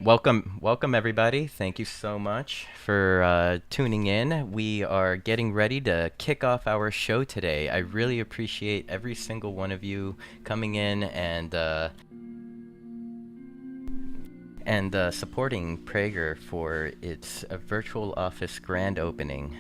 Welcome everybody. Thank you so much for tuning in. We are getting ready to kick off our show today. I really appreciate every single one of you coming in and supporting Prager for its virtual office grand opening.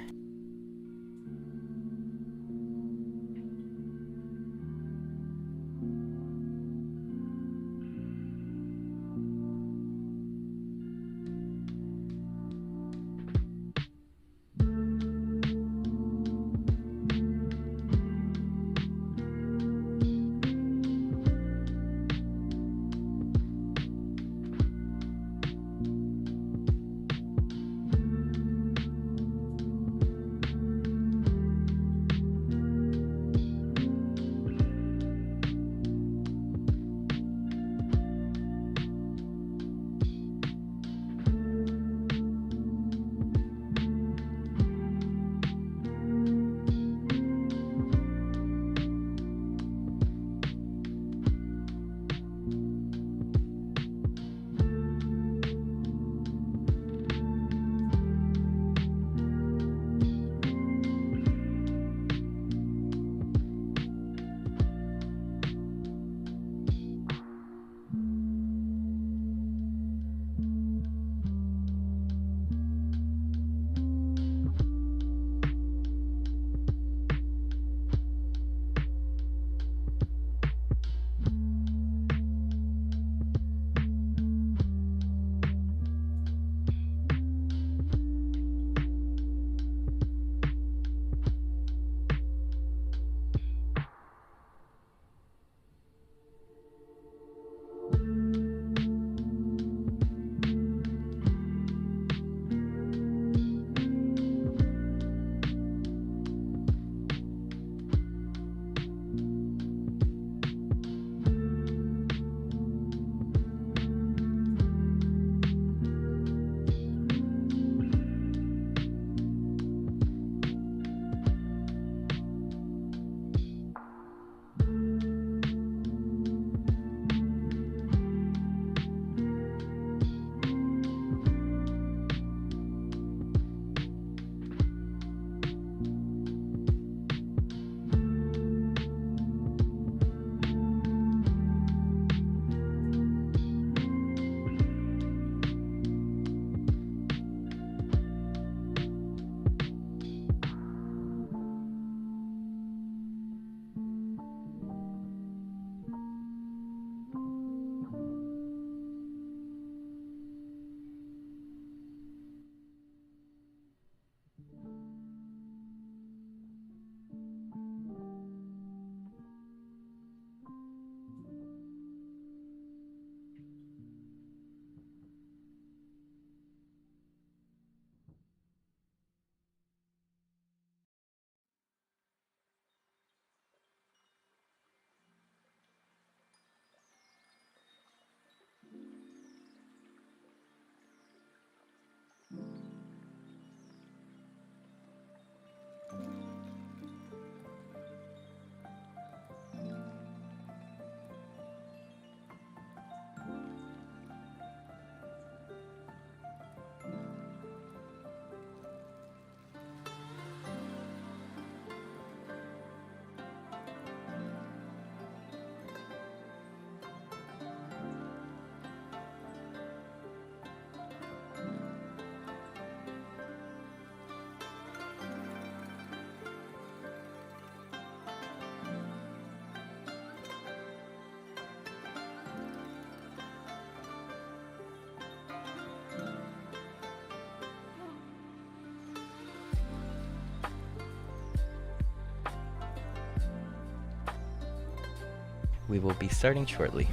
We will be starting shortly.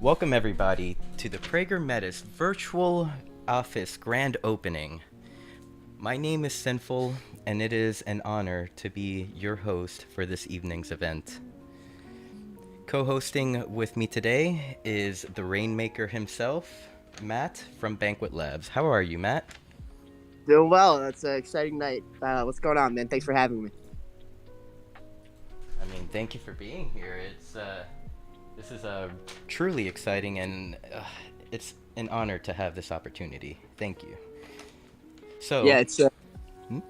Welcome everybody to the Prager Metis virtual office grand opening. My name is Sinful, and it is an honor to be your host for this evening's event. Co-hosting with me today is the Rainmaker himself, Matt from Banquet Labs. How are you, Matt? Doing well. That's an exciting night. What's going on, man? Thanks for having me. I mean, thank you for being here. This is truly exciting, and it's an honor to have this opportunity. Thank you. So yeah, it's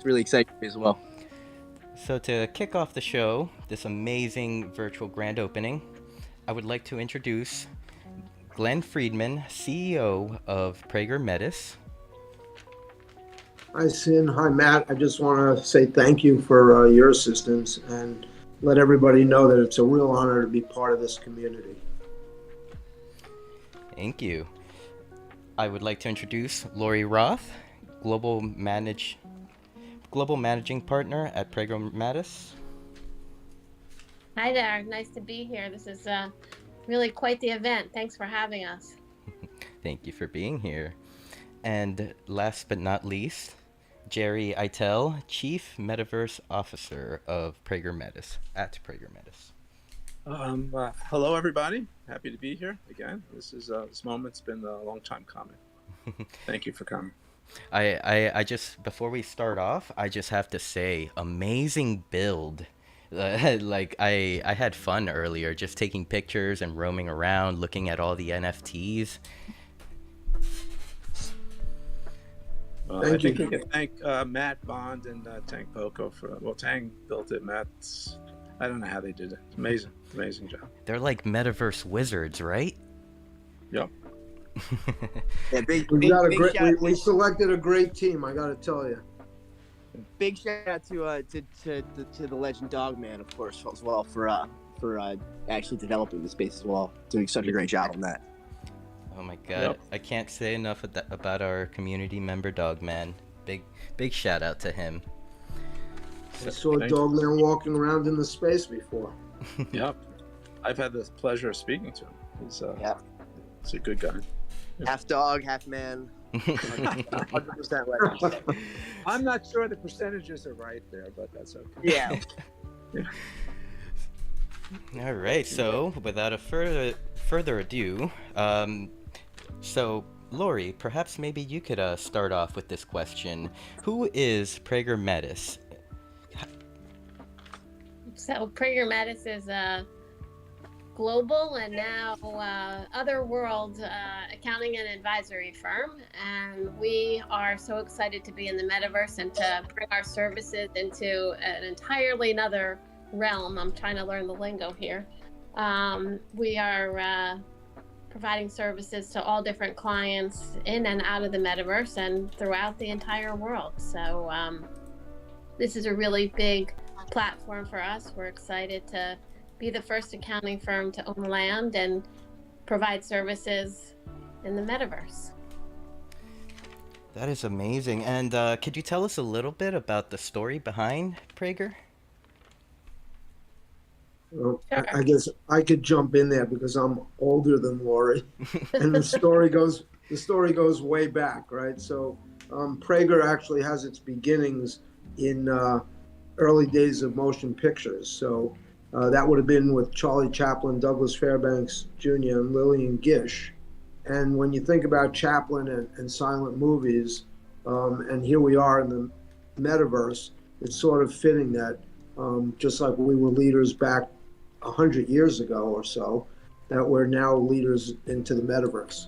really exciting for me as well. So to kick off the show, this amazing virtual grand opening, I would like to introduce Glenn Friedman, CEO of Prager Metis. Hi, Sin. Hi, Matt. I just want to say thank you for your assistance and let everybody know that it's a real honor to be part of this community. Thank you. I would like to introduce Lori Roth, Global Managing Partner at Prager Metis. Hi there. Nice to be here. This is really quite the event. Thanks for having us. Thank you for being here. And last but not least, Jerry Eitel, Chief Metaverse Officer of Prager Metis at Prager Metis. Hello, everybody. Happy to be here again. This moment's been a long time coming. Thank you for coming. I just, before we start off, I just have to say, amazing build. Like I had fun earlier, just taking pictures and roaming around, looking at all the NFTs. I think we can thank Matt Bond and Tank Poco Tang built it. I don't know how they did it. Amazing job. They're like metaverse wizards, right? Yep. Yeah, we selected a great team, I got to tell you. Big shout out to the legend Dogman, of course, as well for actually developing the space as well, doing such a great job on that. Oh my god, yep. I can't say enough about our community member Dogman. Big shout out to him. I saw Dogman walking around in the space before. Yep. I've had the pleasure of speaking to him. He's a good guy. Half dog, half man. 100% legend. I'm not sure the percentages are right there, but that's okay. Yeah. All right. So, without a further ado, so Lori, perhaps maybe you could start off with this question: who is Prager Metis? So Prager Metis is a global and now otherworld accounting and advisory firm, and we are so excited to be in the metaverse and to bring our services into an entirely another realm. I'm trying to learn the lingo here. We are providing services to all different clients in and out of the metaverse and throughout the entire world. So this is a really big platform for us. We're excited to be the first accounting firm to own land and provide services in the metaverse. That is amazing. And could you tell us a little bit about the story behind Prager? Well, sure. I guess I could jump in there because I'm older than Lori, and the story goes way back, right? So Prager actually has its beginnings in early days of motion pictures. So that would have been with Charlie Chaplin, Douglas Fairbanks Jr., and Lillian Gish. And when you think about Chaplin and silent movies, and here we are in the metaverse, it's sort of fitting that just like we were leaders back 100 years ago or so, that we're now leaders into the metaverse.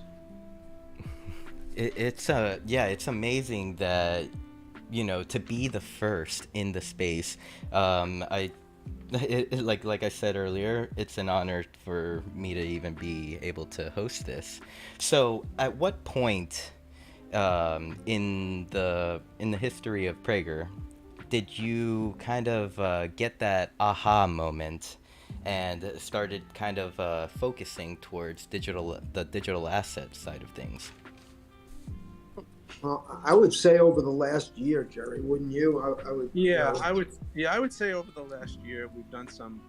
It's amazing that, to be the first in the space. Like I said earlier, it's an honor for me to even be able to host this. So at what point in the history of Prager did you kind of get that aha moment and started kind of focusing towards the digital asset side of things? I would say over the last year, Jerry, wouldn't you? I would say over the last year we've done some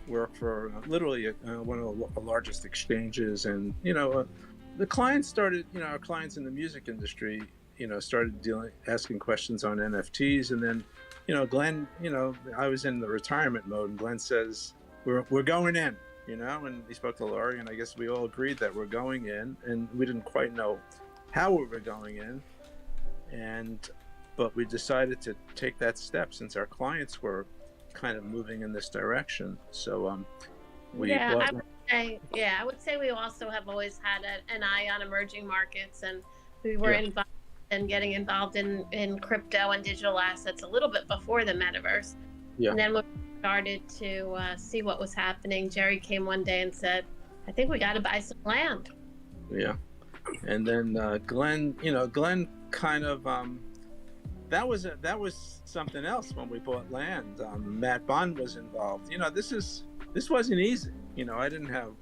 work for literally one of the largest exchanges, and the clients started, our clients in the music industry, started asking questions on NFTs, and then, Glenn, I was in the retirement mode, and Glenn says, we're going in, and he spoke to Laurie, and I guess we all agreed that we're going in, and we didn't quite know how we were going in, but we decided to take that step since our clients were kind of moving in this direction. So I would say we also have always had an eye on emerging markets, and we were involved in getting involved in crypto and digital assets a little bit before the metaverse. Yeah. And then when we started to see what was happening, Jerry came one day and said, I think we got to buy some land. Yeah. And then Glenn kind of, that was something else when we bought land. Matt Bond was involved. This wasn't easy. I didn't have,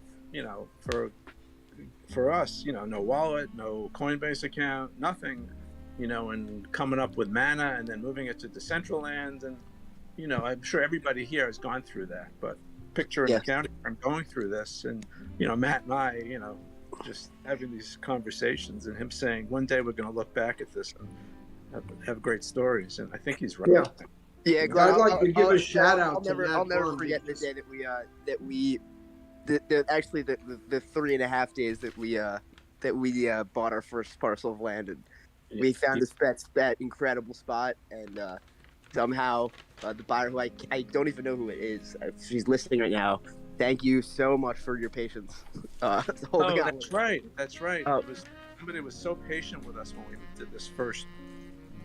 for us, no wallet, no Coinbase account, nothing, and coming up with Mana and then moving it to Decentraland. And, I'm sure everybody here has gone through that, but picture an accounting firm going through this, and, Matt and I, just having these conversations, and him saying, one day we're going to look back at this and have great stories. And I think he's right. Yeah, I'd like to give a shout out to Matt. I'll never forget the day that we the 3.5 days that we bought our first parcel of land, and we found that incredible spot, and somehow the buyer, who I don't even know who it is, she's listening right now. Thank you so much for your patience. That's right. Somebody was so patient with us when we did this first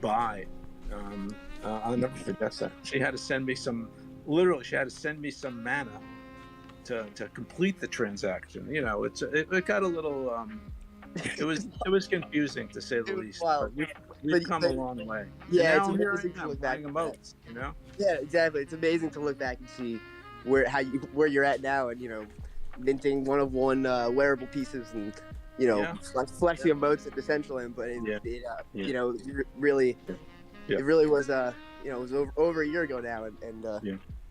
buy. I'll never forget that. She had to send me some mana to complete the transaction. It got a little it was confusing, to say the least. But we've come a long way. Yeah, it's amazing to look back. Yeah, exactly. It's amazing to look back and see where you're at now, and minting one of one wearable pieces, and flexing emotes at the Decentraland. But it really was it was over a year ago now, and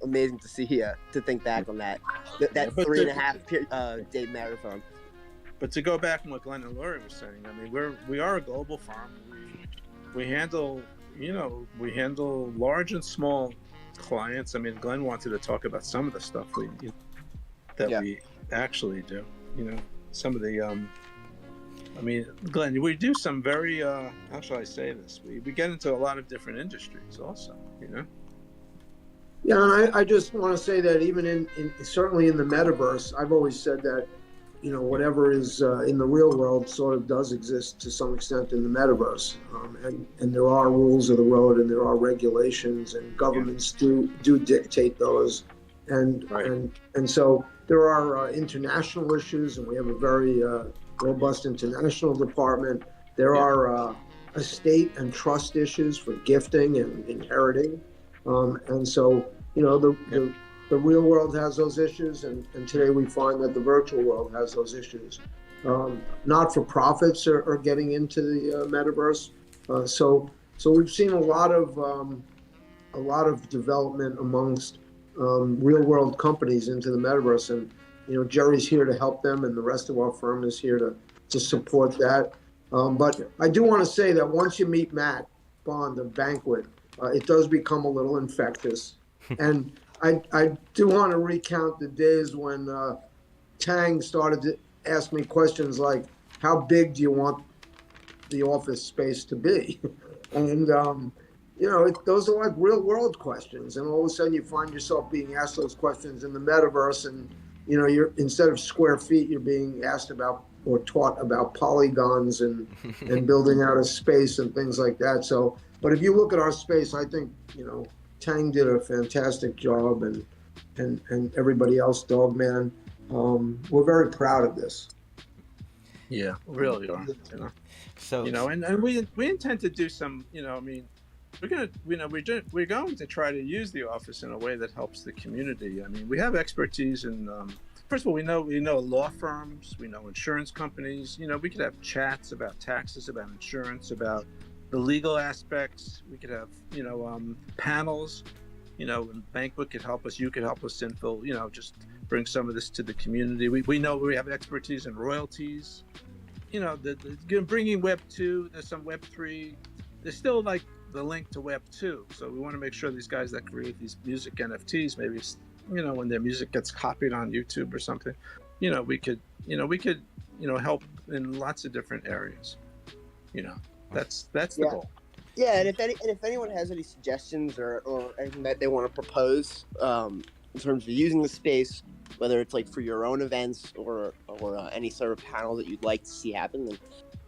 amazing to see to think back on that 3.5 day marathon. But to go back on what Glenn and Laurie were saying, I mean, we are a global firm. We handle large and small clients. I mean, Glenn wanted to talk about some of the stuff we actually do. Some of the I mean, Glenn, we do some very how shall I say this? We get into a lot of different industries also. Yeah, and I just want to say that even in certainly in the metaverse, I've always said that whatever is in the real world sort of does exist to some extent in the metaverse, and there are rules of the road, and there are regulations, and governments do dictate those, and so there are international issues, and we have a very robust international department. There are estate and trust issues for gifting and inheriting, and so the real world has those issues, and today we find that the virtual world has those issues. Not-for-profits are getting into the metaverse, so we've seen a lot of development amongst real world companies into the metaverse, and Jerry's here to help them, and the rest of our firm is here to support that. But I do want to say that once you meet Matt Bond of Banquet, it does become a little infectious, and I do want to recount the days when Tang started to ask me questions like, how big do you want the office space to be? And, those are like real world questions. And all of a sudden you find yourself being asked those questions in the metaverse, and, you're, instead of square feet, you're being asked about or taught about polygons and building out a space and things like that. So, but if you look at our space, I think, Tang did a fantastic job, and everybody else, Dogman. We're very proud of this. Yeah, we really are. So and we intend to do some. I mean, we're going to try to use the office in a way that helps the community. I mean, we have expertise in. First of all, we know law firms, we know insurance companies. We could have chats about taxes, about insurance, about the legal aspects. We could have, panels, and Banquet could help us. You could help us, Sinful. Just bring some of this to the community. We know we have expertise in royalties. Bringing Web 2, there's some Web 3. There's still like the link to Web 2. So we want to make sure these guys that create these music NFTs, maybe, when their music gets copied on YouTube or something, we could help in lots of different areas. That's the goal. Yeah, and if anyone has any suggestions or anything that they want to propose in terms of using the space, whether it's like for your own events or any sort of panel that you'd like to see happen, then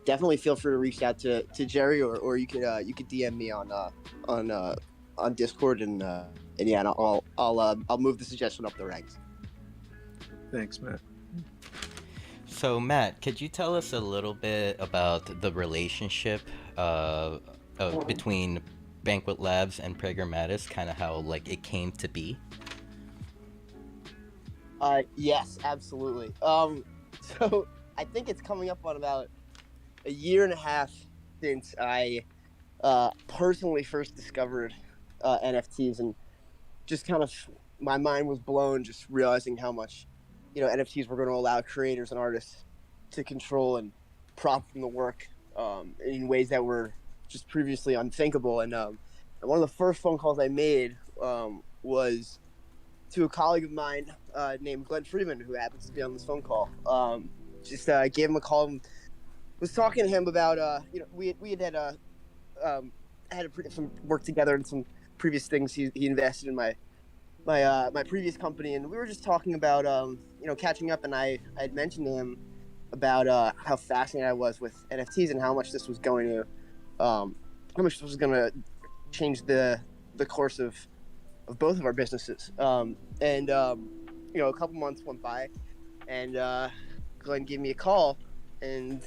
definitely feel free to reach out to Jerry, or you could DM me on Discord, and yeah, and I'll move the suggestion up the ranks. Thanks, Matt. So Matt, could you tell us a little bit about the relationship between Banquet Labs and Prager Metis, kind of how like it came to be? Yes, absolutely. So I think it's coming up on about a year and a half since I personally first discovered NFTs, and just kind of my mind was blown just realizing how much NFTs were going to allow creators and artists to control and profit from the work in ways that were just previously unthinkable. And one of the first phone calls I made was to a colleague of mine named Glenn Freeman, who happens to be on this phone call. Just gave him a call and was talking to him about we had some work together and some previous things. He invested in my previous company, and we were just talking about catching up, and I had mentioned to him about how fascinated I was with NFTs and how much this was going to change the course of both of our businesses. And a couple months went by, and Glenn gave me a call and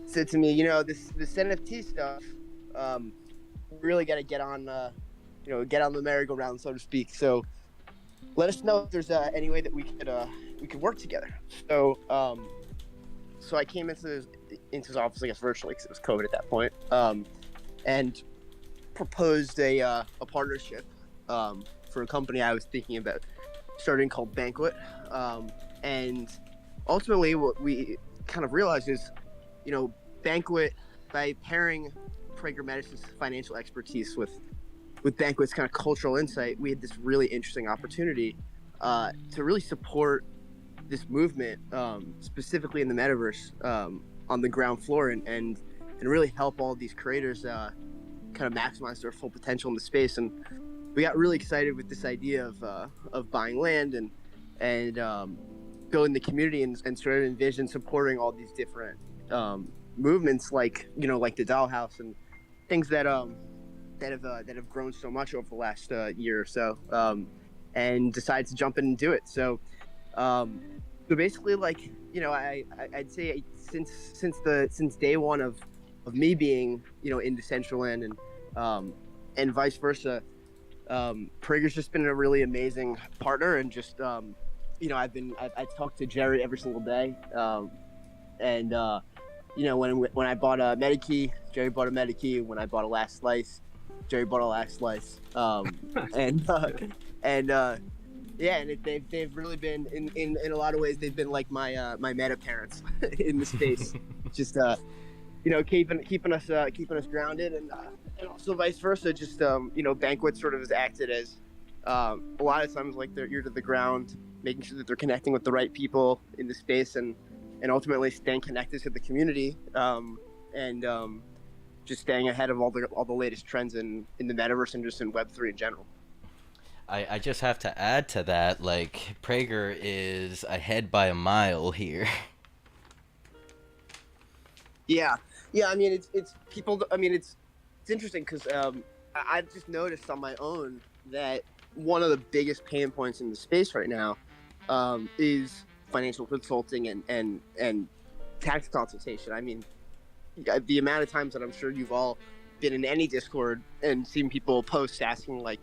said to me, this NFT stuff, we really got to get on the merry-go-round, so to speak. So let us know if there's any way that we could work together. So I came into his office, I guess virtually, because it was COVID at that point, and proposed a partnership for a company I was thinking about starting called Banquet. And ultimately, what we kind of realized is, Banquet, by pairing Prager Metis' financial expertise with Banquet's kind of cultural insight, we had this really interesting opportunity to really support this movement, specifically in the metaverse, on the ground floor, and really help all these creators kind of maximize their full potential in the space. And we got really excited with this idea of buying land and building the community, and started to envision supporting all these different movements, like the Dollhouse and things that have grown so much over the last year or so, and decided to jump in and do it. So basically, I'd say since day one of me being in Decentraland and vice versa, Prager's just been a really amazing partner, and just I talk to Jerry every single day, and when I bought a Medikey, Jerry bought a Medikey. When I bought a Last Slice, Jerry bought a Last Slice. They've really been in a lot of ways, they've been like my meta parents in the space, just keeping us grounded, and also vice versa. Just Banquet sort of has acted as a lot of times like their ear to the ground, making sure that they're connecting with the right people in the space, and ultimately staying connected to the community, and just staying ahead of all the latest trends in the metaverse and just in Web3 in general. I just have to add to that, like, Prager is ahead by a mile here. Yeah. I mean, it's people. I mean, it's interesting because I've just noticed on my own that one of the biggest pain points in the space right now is financial consulting and tax consultation. I mean, the amount of times that I'm sure you've all been in any Discord and seen people post asking like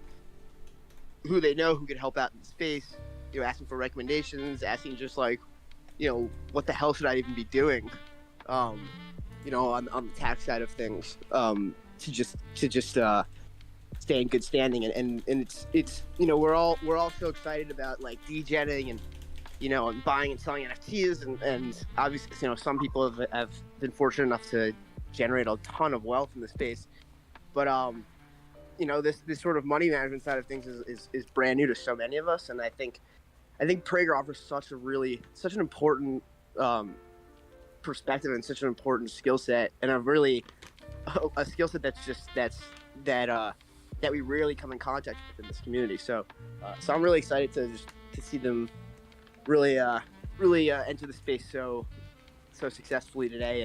who they know who could help out in the space, asking for recommendations, asking just like, what the hell should I even be doing, on the tax side of things, to just stay in good standing. And it's we're all so excited about like degenning and and buying and selling NFTs, and obviously some people have been fortunate enough to generate a ton of wealth in the space, but this sort of money management side of things is brand new to so many of us, and I think Prager offers such an important perspective and such an important skill set, and a skill set that we rarely come in contact with in this community. So I'm really excited to see them really enter the space so successfully today,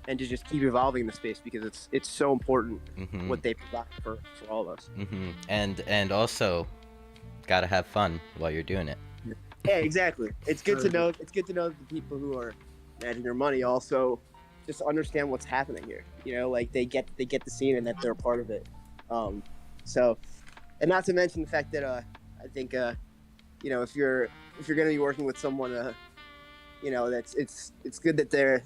and to just keep evolving the space, because it's so important what they provide for all of us. And also gotta have fun while you're doing it. Yeah, exactly. It's good to know that the people who are managing their money also just understand what's happening here. Like they get the scene and that they're a part of it. So, and not to mention the fact that I think if you're going to be working with someone, that's it's good that they're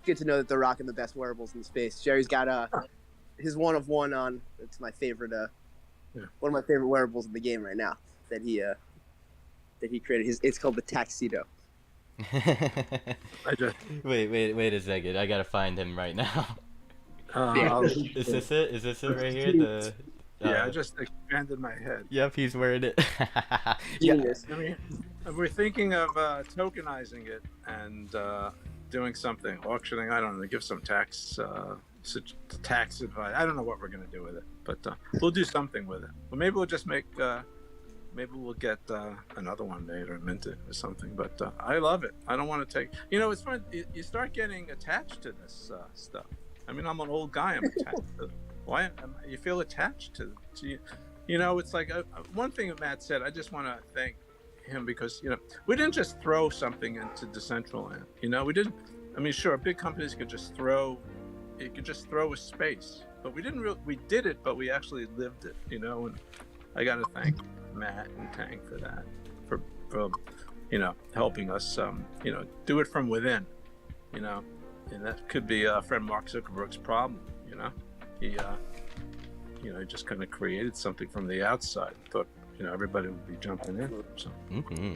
good to know that they're rocking the best wearables in the space. Jerry's got his one of one on. It's my favorite one of my favorite wearables in the game right now that he created. It's called the Tuxedo. Wait a second. I gotta find him right now. Is this it? Is this it right here? I just expanded my head. Yep, he's wearing it. Genius. I mean, we're thinking of tokenizing it and doing something, auctioning. I don't know, give some tax advice. I don't know what we're gonna do with it, but we'll do something with it. Or maybe we'll just make. Maybe we'll get another one made or minted or something. But I love it. I don't want to take. It's fun. You start getting attached to this stuff. I mean, I'm an old guy. I'm attached to it. Why? You feel attached to you. It's like one thing that Matt said. I just want to thank him because we didn't just throw something into Decentraland. We didn't. I mean, sure, big companies could just throw. It could just throw a space, but we didn't. We did it, but we actually lived it. And I got to thank Matt and Tang for that, for helping us do it from within, and that could be our friend Mark Zuckerberg's problem. He just kind of created something from the outside and thought everybody would be jumping in. So,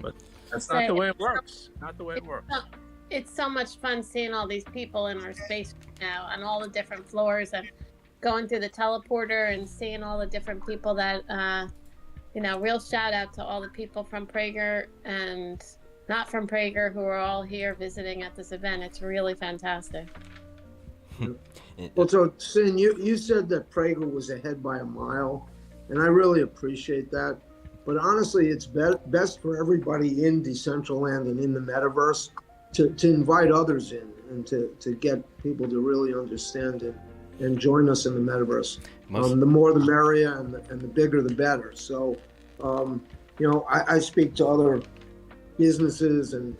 but that's not the way it works. Not the way it works. It's so much fun seeing all these people in our space now on all the different floors, and going through the teleporter and seeing all the different people that. Real shout out to all the people from Prager and not from Prager who are all here visiting at this event. It's really fantastic. Well, so Sin, you said that Prager was ahead by a mile, and I really appreciate that. But honestly, it's best for everybody in Decentraland and in the metaverse to invite others in and to get people to really understand it and join us in the metaverse. The more the merrier, and the bigger the better. So, I speak to other businesses and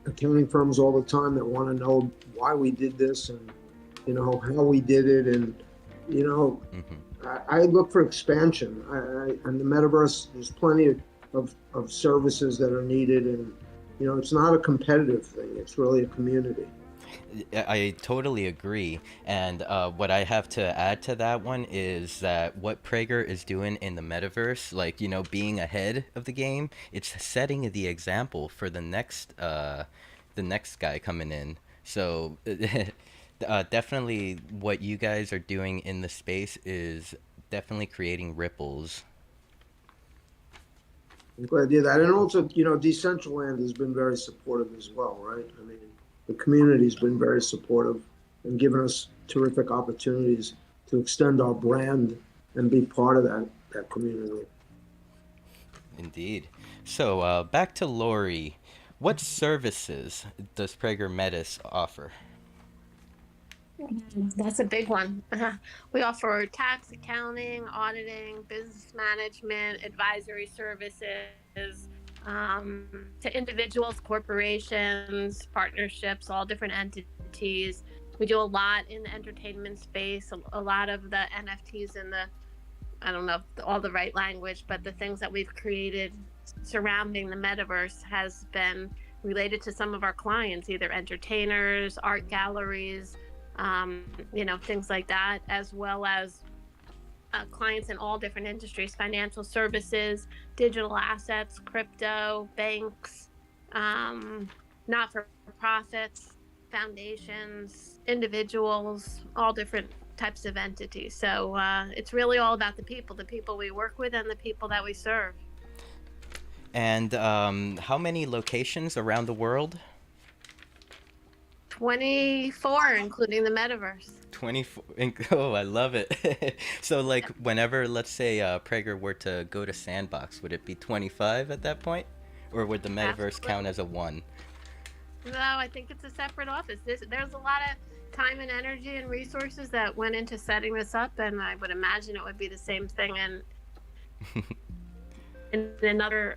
accounting firms all the time that want to know why we did this and how we did it, and I look for expansion. And the metaverse, there's plenty of services that are needed, and it's not a competitive thing. It's really a community. I totally agree, and what I have to add to that one is that what Prager is doing in the metaverse, like being ahead of the game, it's setting the example for the next guy coming in. So definitely what you guys are doing in the space is definitely creating ripples. I'm glad to hear that. And also, Decentraland has been very supportive as well, right? I mean, the community's been very supportive and given us terrific opportunities to extend our brand and be part of that community. Indeed. So back to Lori. What services does Prager Metis offer? That's a big one. We offer tax, accounting, auditing, business management, advisory services to individuals, corporations, partnerships, all different entities. We do a lot in the entertainment space, a lot of the NFTs and I don't know all the right language, but the things that we've created surrounding the metaverse has been related to some of our clients, either entertainers, art galleries, things like that, as well as clients in all different industries: financial services, digital assets, crypto, banks, not for profits, foundations, individuals, all different types of entities. So it's really all about the people we work with, and the people that we serve. And how many locations around the world? 24, including the metaverse. 24. Oh, I love it. So, like, whenever, let's say, Prager were to go to Sandbox, would it be 25 at that point? Or would the metaverse count as a 1? No, I think it's a separate office. There's a lot of time and energy and resources that went into setting this up, and I would imagine it would be the same thing in another,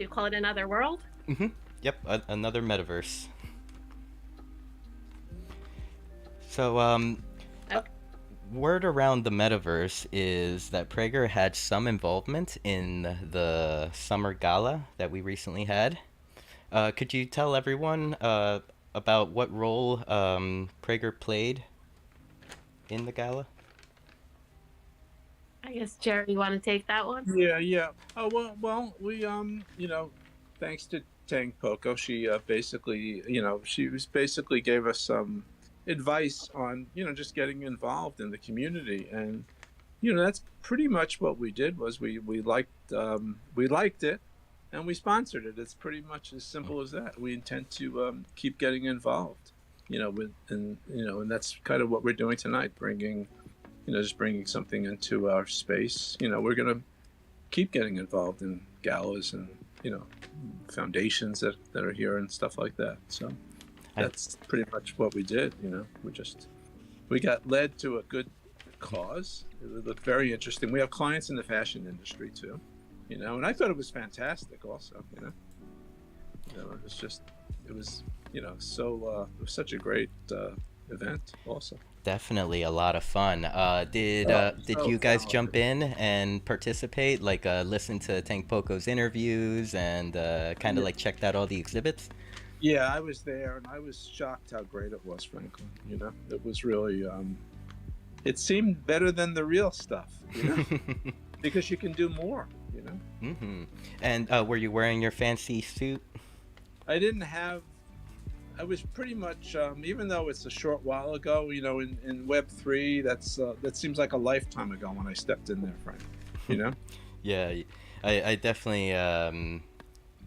you call it another world? Mm-hmm. Yep, another metaverse. So, word around the metaverse is that Prager had some involvement in the summer gala that we recently had. Could you tell everyone about what role Prager played in the gala? I guess, Jerry, you want to take that one? Yeah. Oh, well, we, thanks to Tang Poco, she basically, she was basically gave us some advice on, just getting involved in the community. And, that's pretty much what we did. Was we liked it, and we sponsored it. It's pretty much as simple as that. We intend to keep getting involved, and that's kind of what we're doing tonight, just bringing something into our space. We're going to keep getting involved in galas and, foundations that are here and stuff like that. So that's pretty much what we did. We got led to a good cause. It looked very interesting. We have clients in the fashion industry too, and I thought it was fantastic also, it was such a great event also. Definitely a lot of fun. Did you guys jump in and participate, like listen to Tank Poco's interviews and kind of like checked out all the exhibits? Yeah, I was there, and I was shocked how great it was, frankly. It was really, it seemed better than the real stuff, because you can do more, Mm-hmm. And were you wearing your fancy suit? I was pretty much, even though it's a short while ago, in Web3, that seems like a lifetime ago when I stepped in there, Frank, Yeah, I definitely,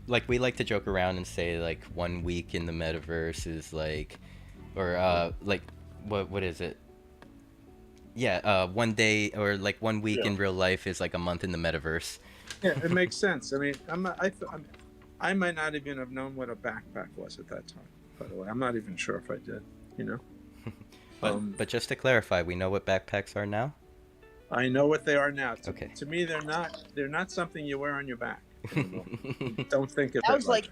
like, we like to joke around and say, like, 1 week in the metaverse is like, or, like, what is it? Yeah, 1 day, or like 1 week in real life is like a month in the metaverse. Yeah, it makes sense. I mean, I might not even have known what a backpack was at that time. By the way, I'm not even sure if I did. But just to clarify, we know what backpacks are now. I know what they are now. Okay. To me, they're not something you wear on your back anymore. Don't think of That it was like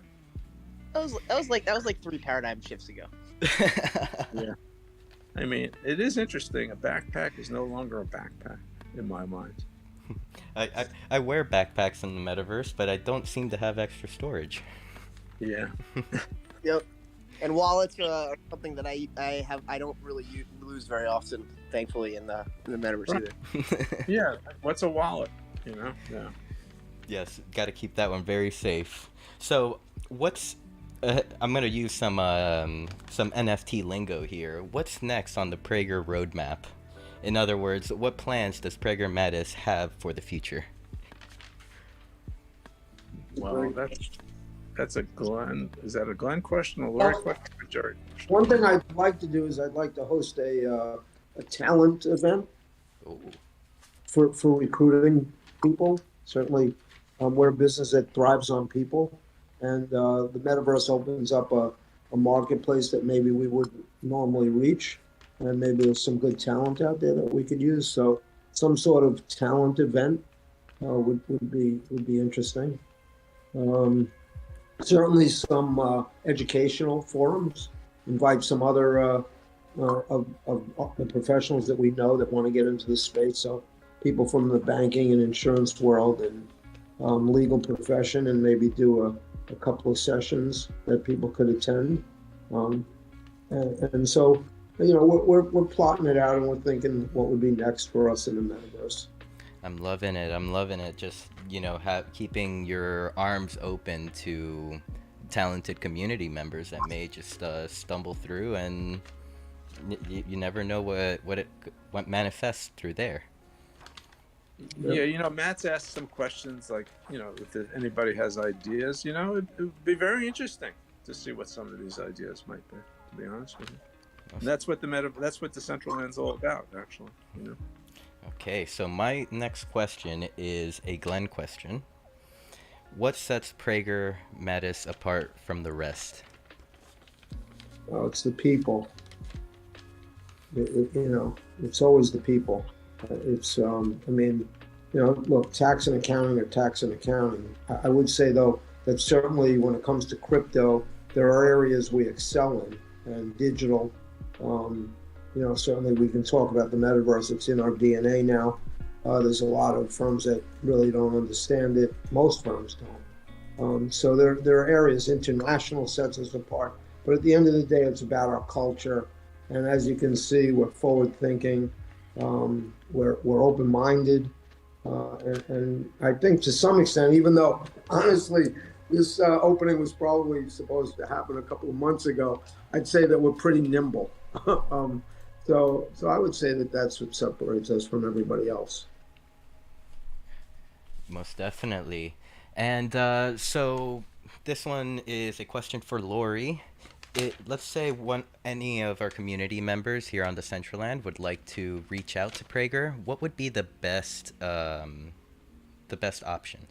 that was like 3 paradigm shifts ago. Yeah. I mean, it is interesting. A backpack is no longer a backpack in my mind. I wear backpacks in the metaverse, but I don't seem to have extra storage. Yeah. Yep. And wallets are something that I don't really lose very often, thankfully, in the metaverse either. Yeah. What's a wallet? Yeah. Yes, got to keep that one very safe. So, I'm gonna use some NFT lingo here. What's next on the Prager roadmap? In other words, what plans does Prager Metis have for the future? Well, that's a Glenn. Is that a Glenn question, a Lori question, or a Jerry question? One thing I'd like to do is I'd like to host a talent event for recruiting people. Certainly, we're a business that thrives on people, and the metaverse opens up a marketplace that maybe we wouldn't normally reach, and maybe there's some good talent out there that we could use. So some sort of talent event would be interesting. Certainly some educational forums. Invite some other of the professionals that we know that want to get into this space. So people from the banking and insurance world and legal profession, and maybe do a couple of sessions that people could attend. And so, we're plotting it out, and we're thinking what would be next for us in the metaverse. I'm loving it. I'm loving it. Just, keeping your arms open to talented community members that may just stumble through, and you never know what manifests through there. Yeah, Matt's asked some questions like, if anybody has ideas, it would be very interesting to see what some of these ideas might be, to be honest with you. And that's what the Central Land's all about, actually. Okay, so my next question is a Glenn question. What sets Prager Metis apart from the rest? Well, it's the people. It's always the people. Look, tax and accounting are tax and accounting. I would say, though, that certainly when it comes to crypto, there are areas we excel in, and digital. Certainly we can talk about the metaverse. It's in our DNA now. There's a lot of firms that really don't understand it. Most firms don't. So there are areas. International sets us apart. But at the end of the day, it's about our culture. And as you can see, we're forward thinking. We're open-minded. And I think to some extent, even though honestly, this opening was probably supposed to happen a couple of months ago, I'd say that we're pretty nimble. So I would say that that's what separates us from everybody else. Most definitely. And so this one is a question for Lori. Let's say any of our community members here on the Central Land would like to reach out to Prager. What would be the best option?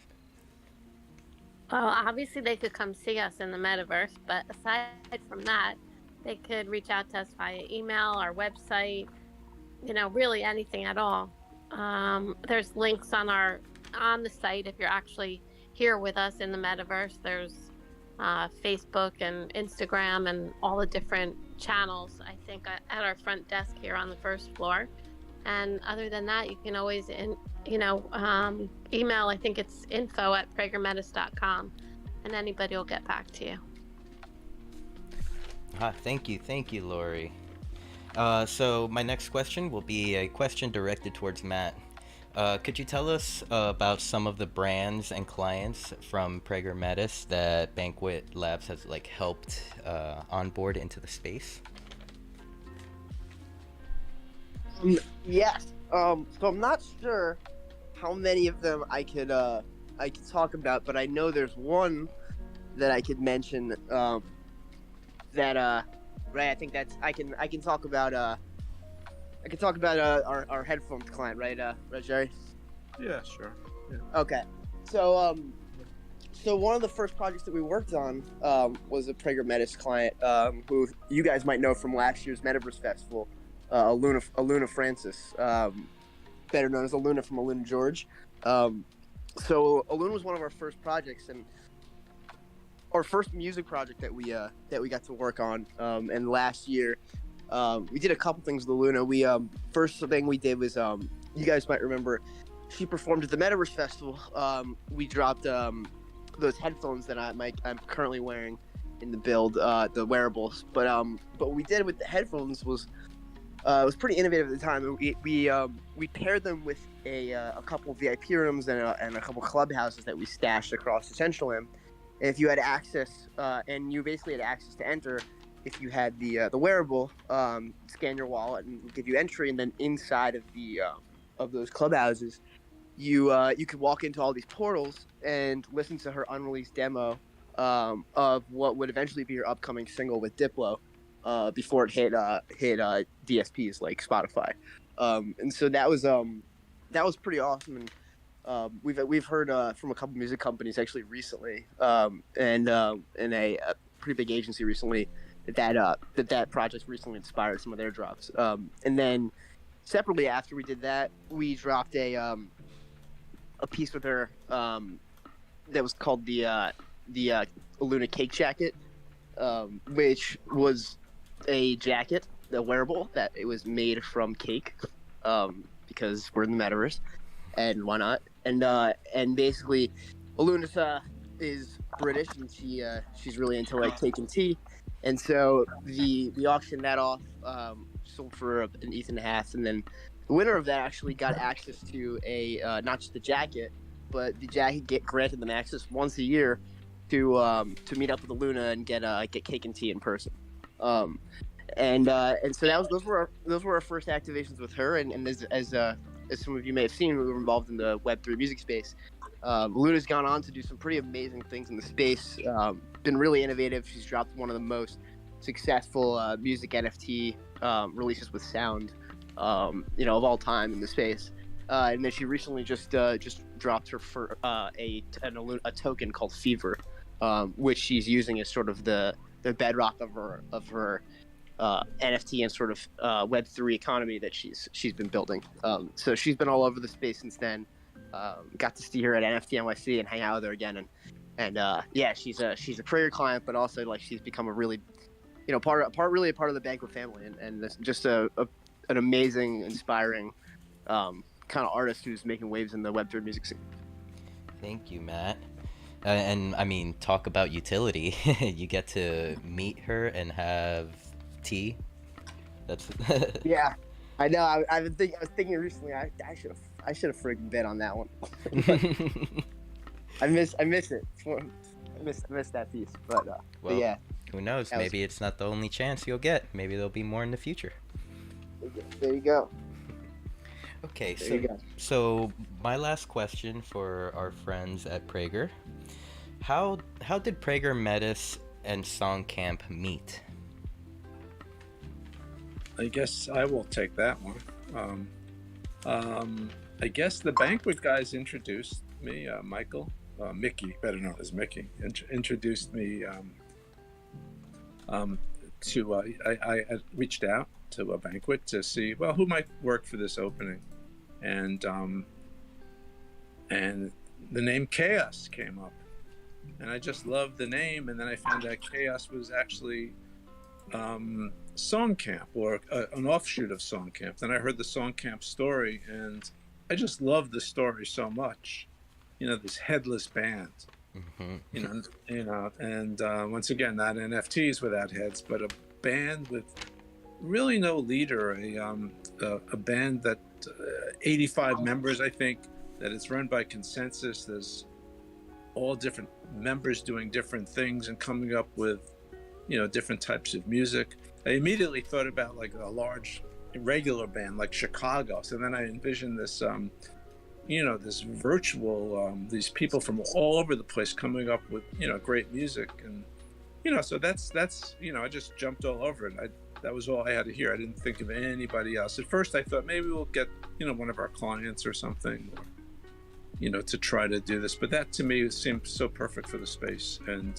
Well, obviously they could come see us in the metaverse, but aside from that, they could reach out to us via email, our website, really anything at all. There's links on the site if you're actually here with us in the metaverse. There's Facebook and Instagram and all the different channels, I think, at our front desk here on the first floor. And other than that, you can always email. I think it's info@pragermetis.com, and anybody will get back to you. Thank you, Lori. So my next question will be a question directed towards Matt. Could you tell us about some of the brands and clients from Prager Metis that Banquet Labs has helped onboard into the space? Yes. So I'm not sure how many of them I could talk about, but I know there's one that I could mention. Right. I think that's I can talk about our headphones client, right, Jerry? Yeah, sure. Yeah. Okay. So one of the first projects that we worked on was a Prager Metis client, who you guys might know from last year's Metaverse Festival, Aluna Francis, better known as Aluna from Aluna George. So Aluna was one of our first projects, and our first music project that we got to work on. And last year, we did a couple things with Aluna. We first thing we did was, you guys might remember, she performed at the Metaverse Festival. We dropped those headphones that I'm currently wearing in the build, the wearables. But what we did with the headphones was pretty innovative at the time. We paired them with a couple VIP rooms and a couple clubhouses that we stashed across the Central Land. And if you had access, and you basically had access to enter, if you had the wearable, scan your wallet and give you entry, and then inside of of those clubhouses, you could walk into all these portals and listen to her unreleased demo of what would eventually be her upcoming single with Diplo, before it hit DSPs like Spotify, and so that was pretty awesome. And we've heard from a couple music companies actually recently, and a pretty big agency recently that project recently inspired some of their drops. And then separately after we did that, we dropped a piece with her that was called the Aluna Cake Jacket, which was a jacket, the wearable that it was made from cake, because we're in the metaverse. And why not? And basically, Aluna is British, and she's really into cake and tea, and so we auctioned that off, sold for an ETH and a half, and then the winner of that actually got access to a not just the jacket, but the jacket granted them access once a year to meet up with Luna and get cake and tea in person. And so those were our first activations with her. And as some of you may have seen, we were involved in the Web3 music space. Luna's gone on to do some pretty amazing things in the space. Been really innovative. She's dropped one of the most successful music NFT releases with sound, of all time in the space. And then she recently just dropped her for a token called Fever, which she's using as sort of the bedrock of her NFT and sort of Web3 economy that she's been building. So she's been all over the space since then. Got to see her at NFT NYC and hang out with her again, and yeah, she's a Prager client, but also like she's become a really, part of the Banquet family, and just an amazing, inspiring kind of artist who's making waves in the Web3 music scene. Thank you, Matt. And I mean, talk about utility. You get to meet her and have tea. That's Yeah, I know. I was thinking recently. I should have friggin' bet on that one. I miss it. I miss that piece. But well, yeah. Who knows? Maybe it's not the only chance you'll get. Maybe there'll be more in the future. There you go. Okay, There you go. so my last question for our friends at Prager: How did Prager Metis and Song Camp meet? I guess I will take that one. I guess the Banquet guys introduced me, Mickey, better known as Mickey, introduced me to. I reached out to a Banquet to see who might work for this opening, and the name Chaos came up, and I just loved the name, and then I found out Chaos was actually Song Camp, or an offshoot of Song Camp. Then I heard the Song Camp story, and I just loved the story so much. This headless band. Mm-hmm. And once again, not NFTs without heads, but a band with really no leader. A band that 85 members, I think, that it's run by consensus. There's all different members doing different things and coming up with different types of music. I immediately thought about like a large regular band like Chicago. So then I envisioned this this virtual these people from all over the place coming up with great music, and so that's I just jumped all over it. That was all I had to hear. I didn't think of anybody else. At first I thought maybe we'll get one of our clients or something, or to try to do this, but that to me seemed so perfect for the space. And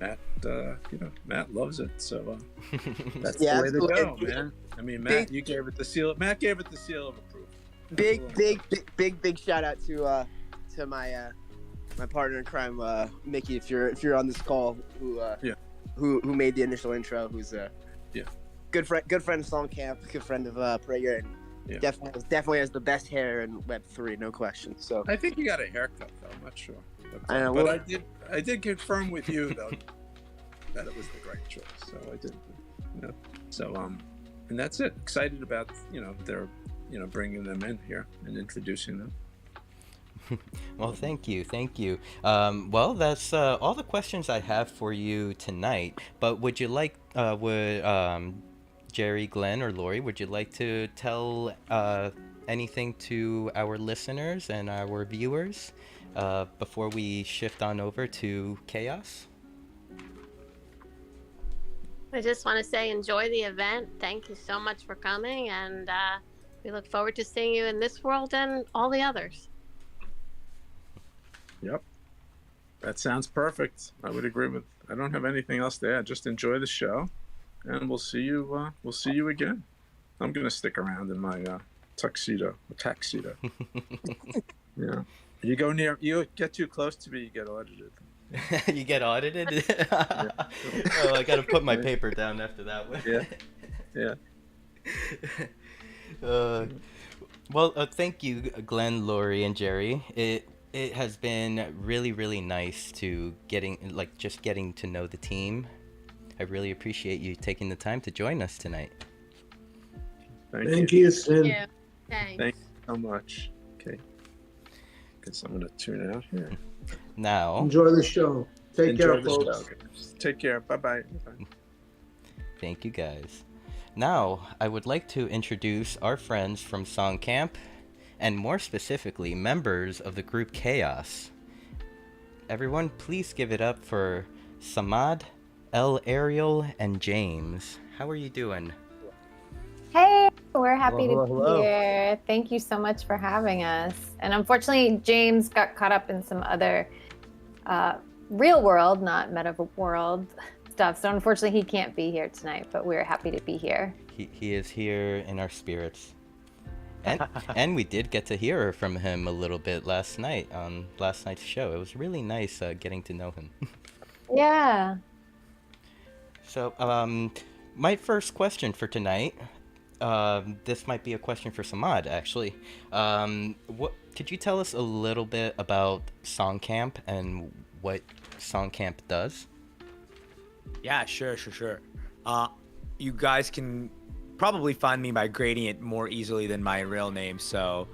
Matt loves it, so that's the way to go, man. I mean, Matt gave it the seal of approval. Big shout out to my partner in crime, Mickey, if you're on this call, who made the initial intro, who's a good friend of Song Camp, good friend of Prager, and definitely has the best hair in Web3, no question. So I think he got a haircut though. I'm not sure. I know, but I did confirm with you though that it was the right choice. So I did, So and that's it. Excited about their bringing them in here and introducing them. Well, thank you. Well, that's all the questions I have for you tonight. But would you like, Jerry, Glenn, or Lori, would you like to tell anything to our listeners and our viewers before we shift on over to Chaos? I just want to say enjoy the event. Thank you so much for coming, and we look forward to seeing you in this world and all the others. Yep, that sounds perfect. I would agree with. I don't have anything else to add. Just enjoy the show, and we'll see you. We'll see you again. I'm gonna stick around in my tuxedo. Yeah. You get too close to me, you get audited. You get audited? Oh, I gotta put my paper down after that one. Yeah. Well, thank you, Glenn, Lori, and Jerry. It has been really, really nice to getting to know the team. I really appreciate you taking the time to join us tonight. Thank you, Sin. Yeah. Thanks. Thank you so much. Okay. Guess I'm gonna tune out here. Now, Enjoy the show. Take Enjoy care, the folks. show, guys. Take care. Bye-bye. thank you guys. Now, I would like to introduce our friends from Song Camp, and more specifically, members of the group Chaos. Everyone, please give it up for Samad, El Ariel, and James. How are you doing? Hey, we're happy Hello, to hello. be here. Thank you so much for having us. And unfortunately, James got caught up in some other real world, not meta world stuff. So unfortunately, he can't be here tonight, but we're happy to be here. He is here in our spirits. And we did get to hear from him a little bit last night on last night's show. It was really nice getting to know him. Yeah. So, my first question for tonight, this might be a question for Samad, actually. What could you tell us a little bit about Song Camp and what Song Camp does? Yeah, sure. You guys can probably find me by Gradient more easily than my real name, so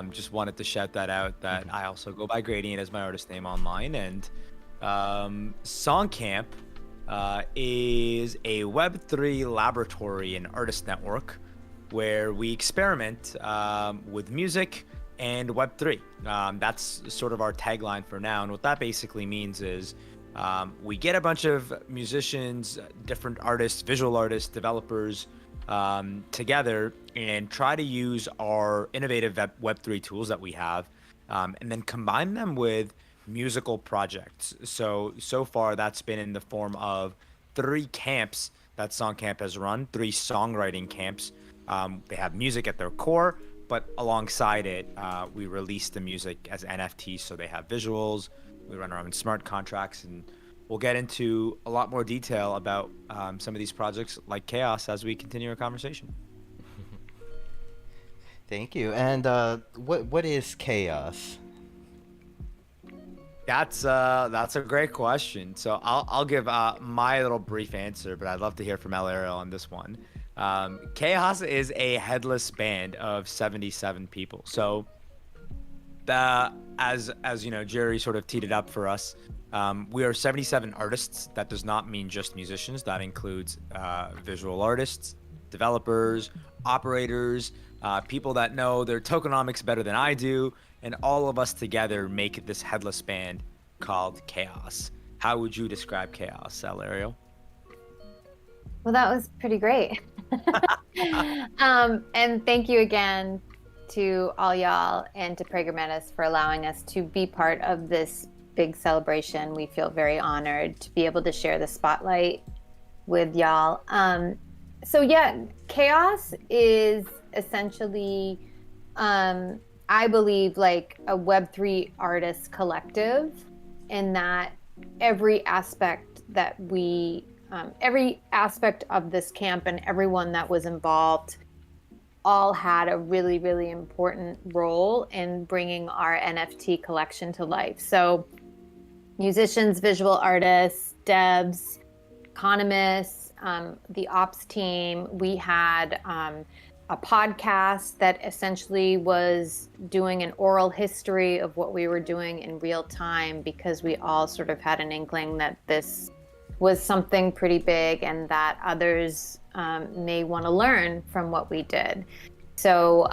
just wanted to shout that out, that I also go by Gradient as my artist name online. And Song Camp is a Web3 laboratory and artist network where we experiment with music and Web3. That's sort of our tagline for now, and what that basically means is we get a bunch of musicians, different artists, visual artists, developers together and try to use our innovative Web3 tools that we have, and then combine them with musical projects. So far that's been in the form of 3 camps that Song Camp has run, 3 songwriting camps. They have music at their core, but alongside it, we release the music as NFTs, so they have visuals. We run our own smart contracts, and we'll get into a lot more detail about some of these projects like Chaos as we continue our conversation. Thank you. And what is Chaos? That's a great question. So I'll give my little brief answer, but I'd love to hear from El Ariel on this one. Chaos is a headless band of 77 people. So as you know, Jerry sort of teed it up for us. We are 77 artists. That does not mean just musicians. That includes visual artists, developers, operators, people that know their tokenomics better than I do, and all of us together make this headless band called Chaos. How would you describe Chaos, El Ariel? Well, that was pretty great. And thank you again to all y'all and to Prager Metis for allowing us to be part of this big celebration. We feel very honored to be able to share the spotlight with y'all. So yeah, Chaos is essentially, I believe, like a Web3 artist collective, in that every aspect of this camp and everyone that was involved all had a really, really important role in bringing our NFT collection to life. So musicians, visual artists, devs, economists, the ops team, we had a podcast that essentially was doing an oral history of what we were doing in real time, because we all sort of had an inkling that this was something pretty big and that others may want to learn from what we did. So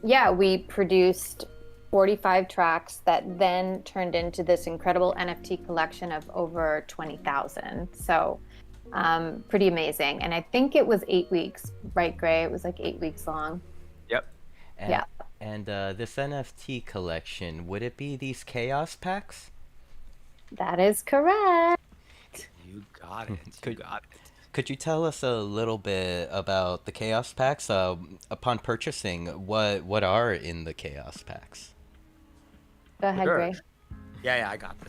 yeah, we produced 45 tracks that then turned into this incredible NFT collection of over 20,000. So pretty amazing. And I think it was 8 weeks, right, Gray? It was like 8 weeks long. Yep. Yeah. And this NFT collection, would it be these Chaos packs? That is correct. You got it. Could you tell us a little bit about the Chaos packs? Upon purchasing, what are in the Chaos packs? Go ahead, Sure. Gray. Yeah, I got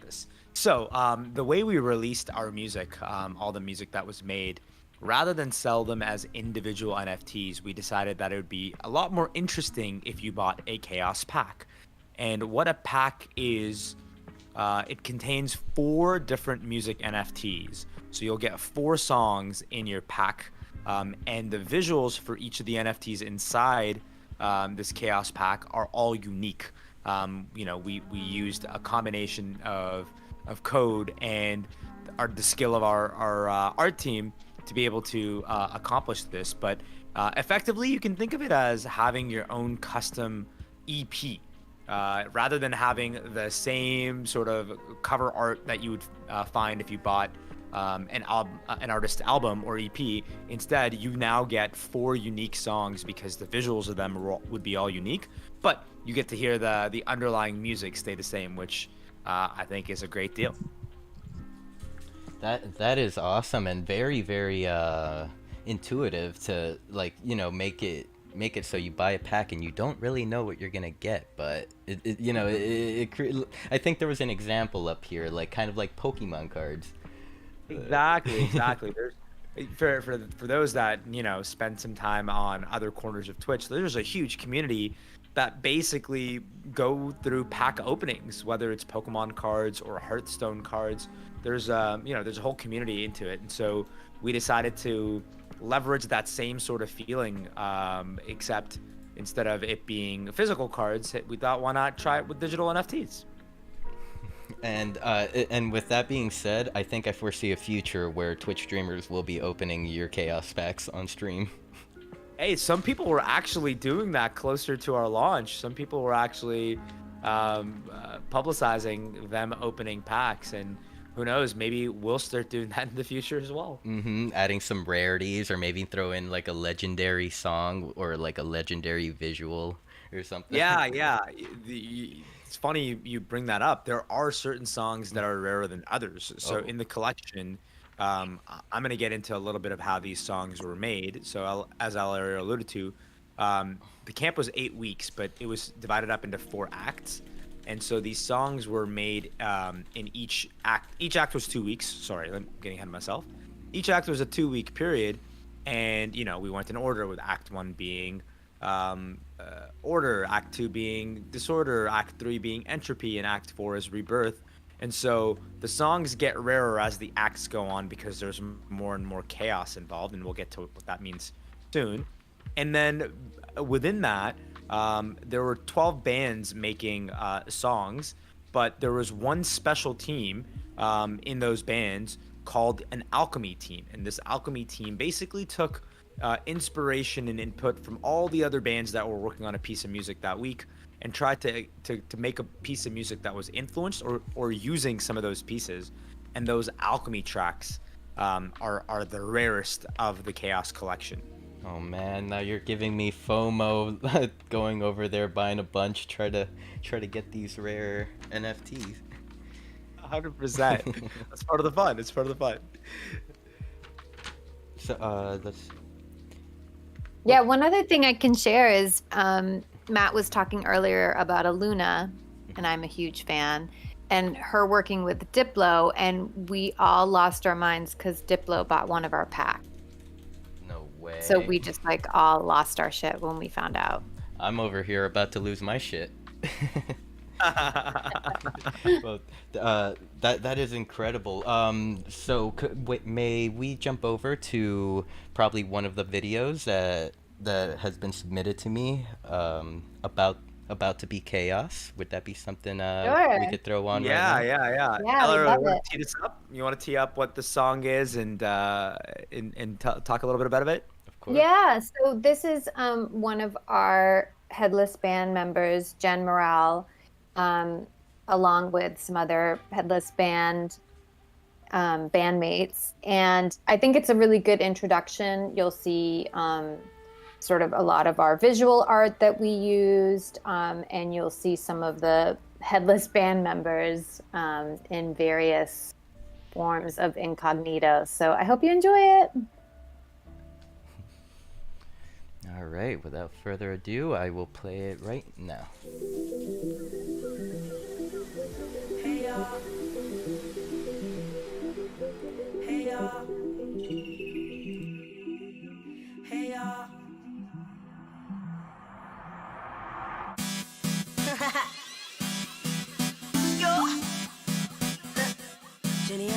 this. So the way we released our music, all the music that was made, rather than sell them as individual NFTs, we decided that it would be a lot more interesting if you bought a Chaos pack. And what a pack is, it contains 4 different music NFTs. So you'll get 4 songs in your pack. And the visuals for each of the NFTs inside this Chaos pack are all unique. We used a combination of code and the skill of our art team to be able to accomplish this. But effectively, you can think of it as having your own custom EP. Rather than having the same sort of cover art that you would find if you bought an artist album or EP, instead you now get 4 unique songs because the visuals of them would be all unique, but you get to hear the underlying music stay the same, which I think is a great deal. That is awesome and very, very intuitive to make it so you buy a pack and you don't really know what you're gonna get, but I think there was an example up here, like kind of like Pokemon cards. Exactly. There's for those that spend some time on other corners of Twitch, there's a huge community that basically go through pack openings, whether it's Pokemon cards or Hearthstone cards. There's there's a whole community into it, and so we decided to leverage that same sort of feeling, except instead of it being physical cards, we thought, why not try it with digital NFTs? And with that being said, I think I foresee a future where Twitch streamers will be opening your Chaos packs on stream. Hey, some people were actually doing that closer to our launch. Some people were actually publicizing them opening packs, and who knows, maybe we'll start doing that in the future as well. Adding some rarities, or maybe throw in like a legendary song or like a legendary visual or something. Yeah. It's funny you bring that up. There are certain songs that are rarer than others. So in the collection, I'm going to get into a little bit of how these songs were made. So as I already alluded to, the camp was 8 weeks, but it was divided up into 4 acts. And so these songs were made in each act. Each act was 2 weeks. Sorry, I'm getting ahead of myself. Each act was a 2-week period. And, we went in order, with Act 1 being order, Act 2 being disorder, Act 3 being entropy, and Act 4 is rebirth. And so the songs get rarer as the acts go on because there's more and more chaos involved, and we'll get to what that means soon. And then within that, there were 12 bands making songs, but there was one special team in those bands called an alchemy team. And this alchemy team basically took inspiration and input from all the other bands that were working on a piece of music that week and tried to make a piece of music that was influenced or using some of those pieces. And those alchemy tracks are the rarest of the Chaos collection. Oh man, now you're giving me FOMO going over there, buying a bunch, try to get these rare NFTs. 100%. That's part of the fun. It's part of the fun. So let's. Yeah, one other thing I can share is Matt was talking earlier about Aluna, and I'm a huge fan, and her working with Diplo, and we all lost our minds because Diplo bought one of our packs. No way. So we just all lost our shit when we found out. I'm over here about to lose my shit. Well, that is incredible. So may we jump over to probably one of the videos that has been submitted to me about to be Chaos? Would that be something Sure. we could throw on? Yeah. Right now? Yeah, Eller, we love you want it. to tee this up? You want to tee up what the song is and talk a little bit about it? Of course. Yeah, so this is one of our Headless band members, Jen Morale, along with some other Headless band bandmates. And I think it's a really good introduction. You'll see sort of a lot of our visual art that we used, and you'll see some of the Headless band members in various forms of incognito. So I hope you enjoy it. All right, without further ado, I will play it right now. Hey y'all. Hey y'all. Hey y'all. Yo. Jenny,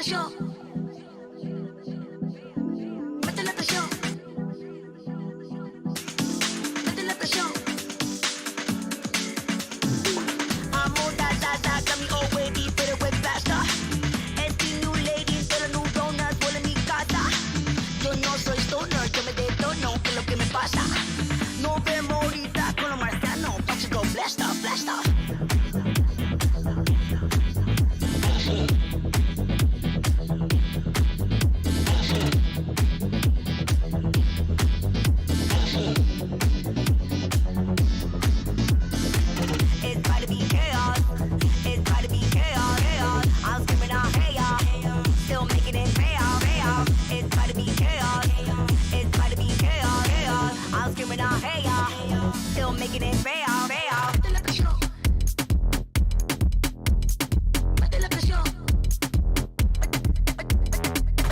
presión. Métele presión. Métele presión. I'm all that, got me all wavy, pero way faster. Every new lady, pero new donuts, vuela mi casa. Yo no soy stoner, yo me detono, que es lo que me pasa. No vemos ahorita con los marcianos, watch it go blast off, blast off. It's about to be chaos. It's about to be chaos. Chaos. I'm screaming out, hey y'all. Still making it pay out, pay out. It's about to be chaos. It's about to be chaos. Chaos. I'm screaming out, hey y'all. Still making it pay out, pay out. Métele presión. Métele presión.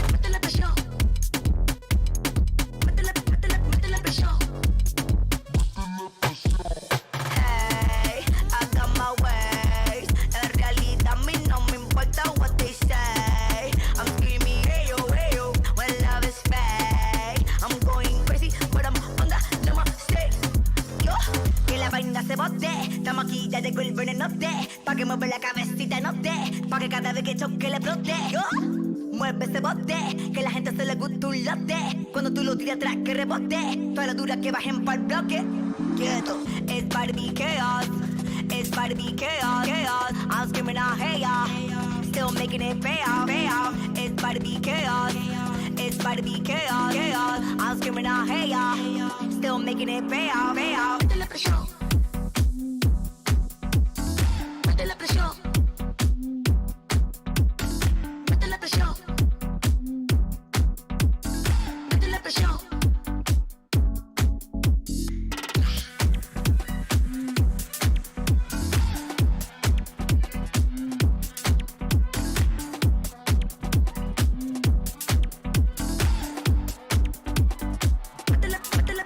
Métele presión. Métele presión. Hey, I got my ways. En realidad a mí no me importa what they say. I'm screaming, hey yo, when love is fake. I'm going crazy, but I'm on the number six. Yo, que la vaina se bote. Estamos aquí, ya llegó el venenote. Pa' que mueva la cabecita, no te. Pa' que cada vez que choque le brote. Yo, mueve ese bote. Que la gente se le gusta un lote. Cuando tú lo tiras atrás, que rebote. Toda la dura que bajen pa'l bloque. Quieto, it's about to be chaos. It's about to be chaos, chaos. I'm screaming out, hey y'all. Still making it pay out, pay out. It's about to be chaos. It's about to be chaos, chaos. I'm screaming out, hey y'all. Still making it pay out, pay out. Métele presión. Métele presión. Métele presión. Métele presión.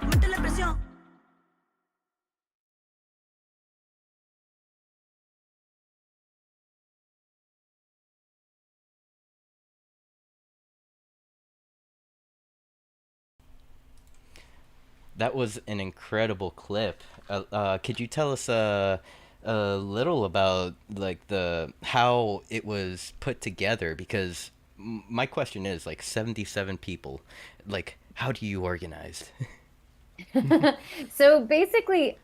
Métele presión. That was an incredible clip. Could you tell us a little about like the how it was put together? Because my question is like 77 people. Like, how do you organize? So basically,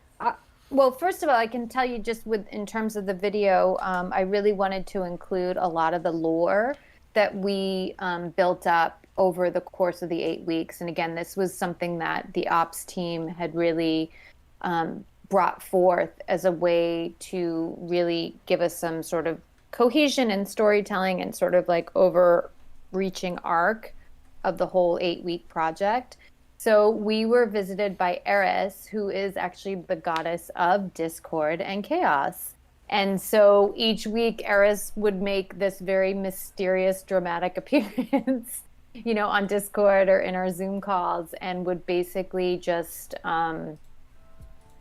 well, first of all, I can tell you just with in terms of the video, I really wanted to include a lot of the lore that we built up over the course of the 8 weeks. And again, this was something that the ops team had really brought forth as a way to really give us some sort of cohesion and storytelling and sort of like overreaching arc of the whole 8-week project. So we were visited by Eris, who is actually the goddess of discord and chaos. And so each week, Eris would make this very mysterious, dramatic appearance, you know, on Discord or in our Zoom calls, and would basically just,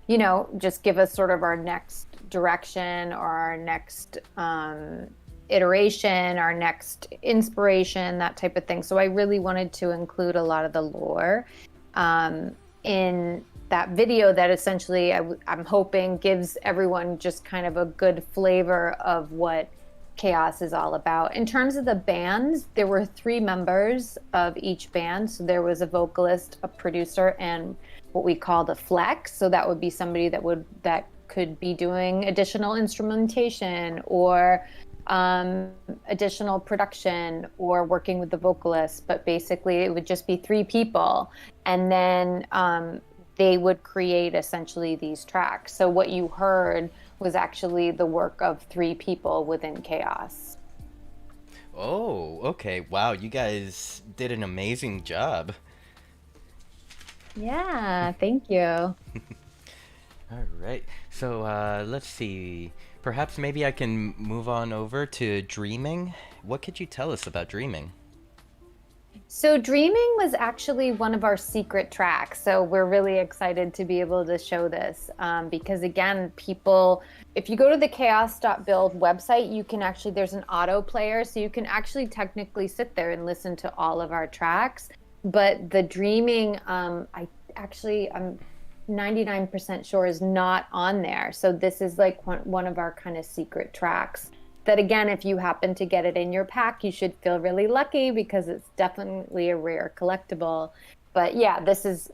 you know, just give us sort of our next direction or our next iteration, our next inspiration, that type of thing. So I really wanted to include a lot of the lore in that video that essentially I'm hoping gives everyone just kind of a good flavor of what chaos is all about. In terms of the bands, there were 3 members of each band. So there was a vocalist, a producer, and what we called a flex. So that would be somebody that could be doing additional instrumentation or additional production or working with the vocalist. But basically it would just be 3 people. And then they would create essentially these tracks. So what you heard was actually the work of 3 people within Chaos. Oh, okay. Wow, you guys did an amazing job. Yeah, thank you. All right. So let's see. Perhaps maybe I can move on over to dreaming. What could you tell us about dreaming? So Dreaming was actually one of our secret tracks. So we're really excited to be able to show this because again, people, if you go to the chaos.build website, you can actually, there's an auto player. So you can actually technically sit there and listen to all of our tracks. But the Dreaming, I'm 99% sure is not on there. So this is like one of our kind of secret tracks. That again, if you happen to get it in your pack, you should feel really lucky because it's definitely a rare collectible. But yeah, this is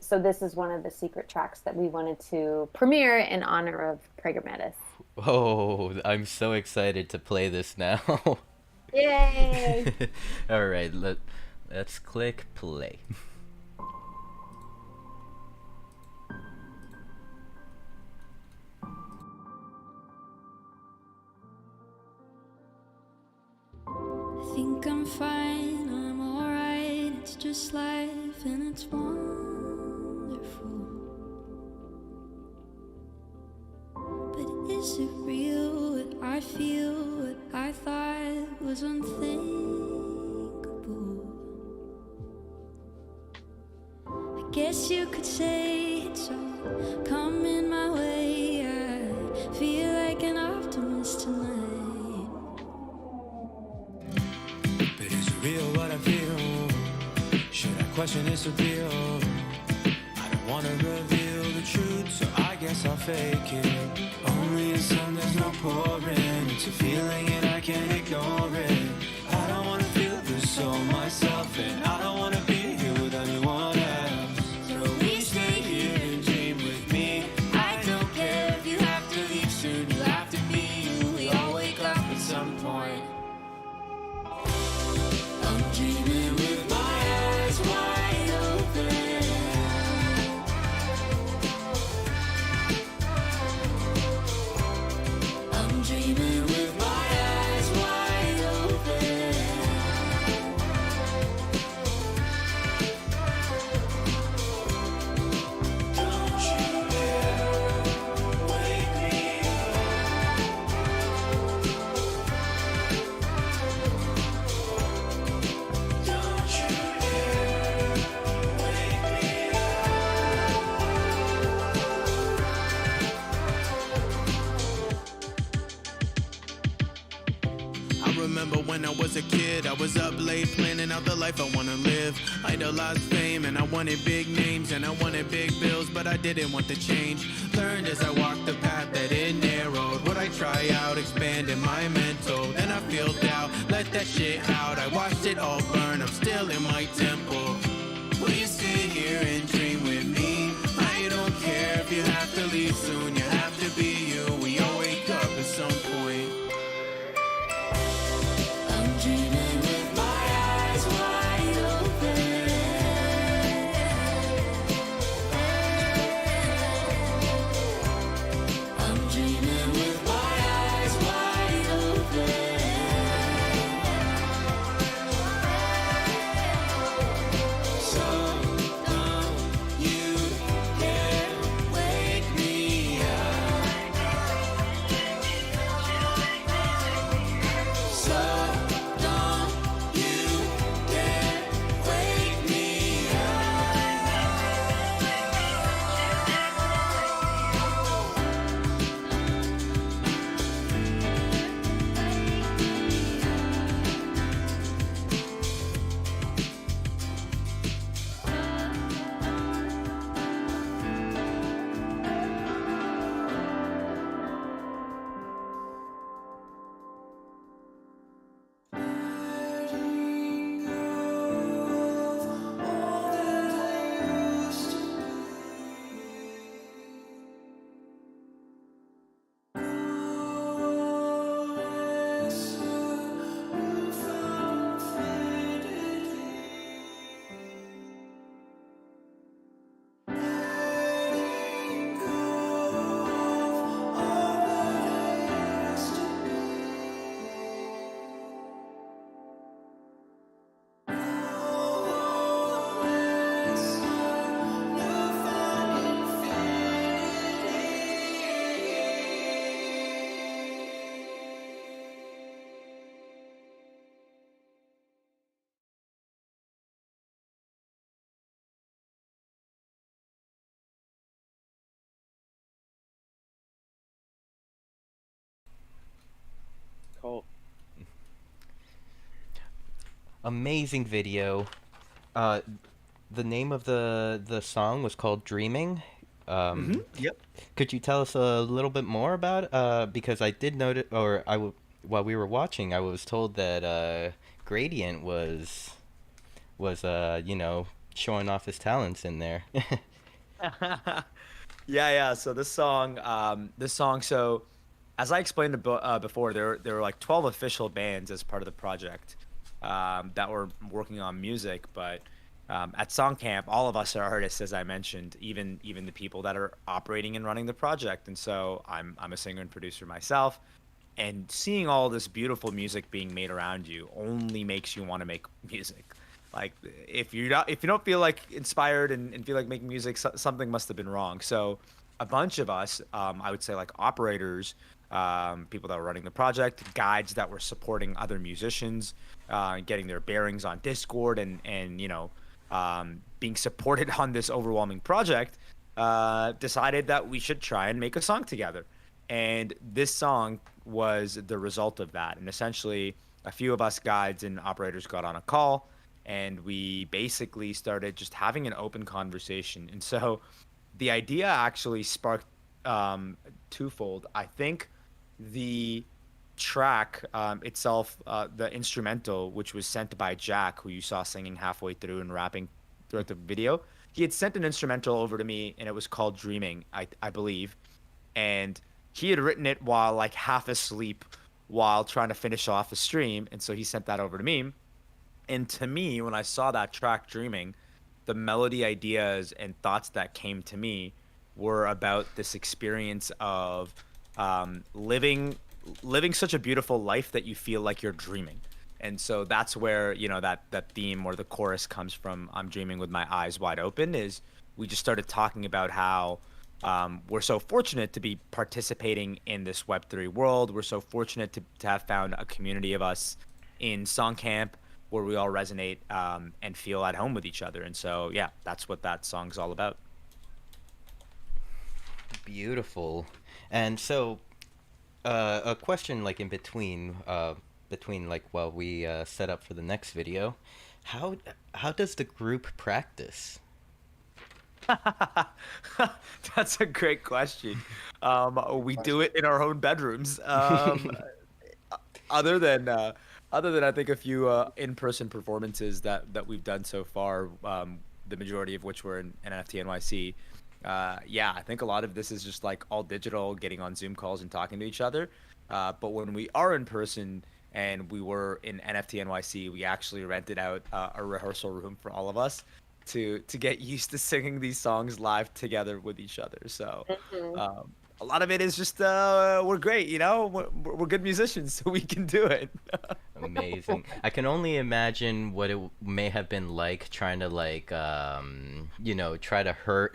one of the secret tracks that we wanted to premiere in honor of Prager Metis. Oh, I'm so excited to play this now. Yay! All right, let's click play. Think I'm fine, I'm alright. It's just life and it's wonderful. But is it real what I feel, what I thought was unthinkable? I guess you could say it's all coming my way. I feel like an optimist tonight. Real what I feel. Should I question its appeal? I don't wanna reveal the truth, so I guess I'll fake it. Only in some there's no pouring. It's a feeling and I can't ignore it. I don't wanna feel this soul myself, and I don't wanna be here with anyone else. So we stay here and dream with me. I don't care if you have to leave soon. You have to be you. We all wake up at some point. I'm dreaming with my eyes wide open. I'm dreaming with my eyes wide open. Don't you dare wake me Don't you dare wake me I remember when I was a kid, I was up late planning out the life I wanna live. Idolized fame and I wanted big names and I wanted big bills, but I didn't want to change. Learned as I walked the path that it narrowed. Would I try out, expanding my mental? Then I feel doubt, let that shit out. I watched it all burn, I'm still in my temple. Will you sit here and dream with me? I don't care if you have to leave soon, you have to be you. We all wake up at some point. I'm dreaming with my eyes wide open. I'm dreaming with my eyes wide open. Amazing video. Uh, the name of the song was called Dreaming. Yep. Could you tell us a little bit more about it? Because I did notice, while we were watching, I was told that Gradient was showing off his talents in there. Yeah. So this song. So, as I explained before, there were like 12 official bands as part of the project that were working on music. But at Song Camp, all of us are artists, as I mentioned, even the people that are operating and running the project. And so I'm a singer and producer myself. And seeing all this beautiful music being made around you only makes you want to make music. Like if you don't feel like inspired and feel like making music, something must have been wrong. So a bunch of us, I would say like operators, people that were running the project, guides that were supporting other musicians, getting their bearings on Discord and being supported on this overwhelming project, decided that we should try and make a song together. And this song was the result of that. And essentially, a few of us guides and operators got on a call, and we basically started just having an open conversation. And so the idea actually sparked twofold. I think the track itself, the instrumental, which was sent by Jack, who you saw singing halfway through and rapping throughout the video, he had sent an instrumental over to me, and it was called Dreaming, I believe. And he had written it while like half asleep while trying to finish off a stream. And so he sent that over to me. And to me, when I saw that track Dreaming, the melody ideas and thoughts that came to me were about this experience of living such a beautiful life that you feel like you're dreaming. And so that's where, that theme or the chorus comes from. I'm dreaming with my eyes wide open. Is we just started talking about how we're so fortunate to be participating in this Web3 world. We're so fortunate to have found a community of us in Song Camp where we all resonate and feel at home with each other. And so, yeah, that's what that song's all about. Beautiful. And so, a question like in between like while we set up for the next video, how does the group practice? That's a great question. We do it in our own bedrooms. Other than I think a few in-person performances that we've done so far, the majority of which were in NFT NYC. I think a lot of this is just like all digital, getting on Zoom calls and talking to each other. But when we are in person, and we were in NFT NYC, we actually rented out a rehearsal room for all of us to get used to singing these songs live together with each other. So a lot of it is just we're great, we're good musicians, so we can do it. Amazing. I can only imagine what it may have been like trying to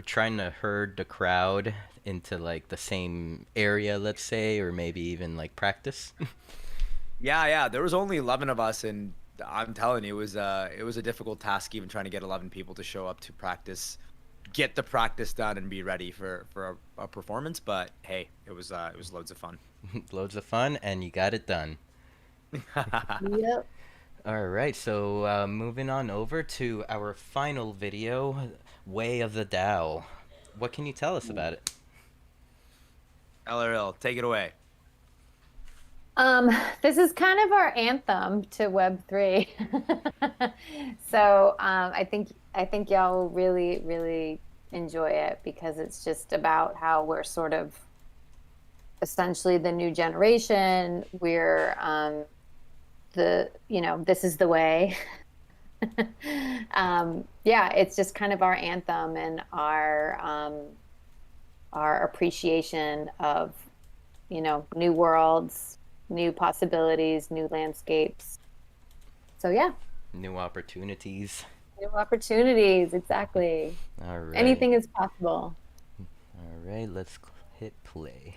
trying to herd the crowd into like the same area, let's say, or maybe even like practice. Yeah. There was only 11 of us, and I'm telling you, it was a difficult task even trying to get 11 people to show up to practice, get the practice done, and be ready for a performance. But hey, it was loads of fun. Loads of fun, and you got it done. Yep. All right, so moving on over to our final video, Way of the DAO. What can you tell us about it? LRL, take it away. This is kind of our anthem to Web3. So I think y'all will really, really enjoy it, because it's just about how we're sort of essentially the new generation. We're this is the way. It's just kind of our anthem and our appreciation of new worlds, new possibilities, new landscapes. So yeah. New opportunities. New opportunities, exactly. All right. Anything is possible. All right, let's hit play.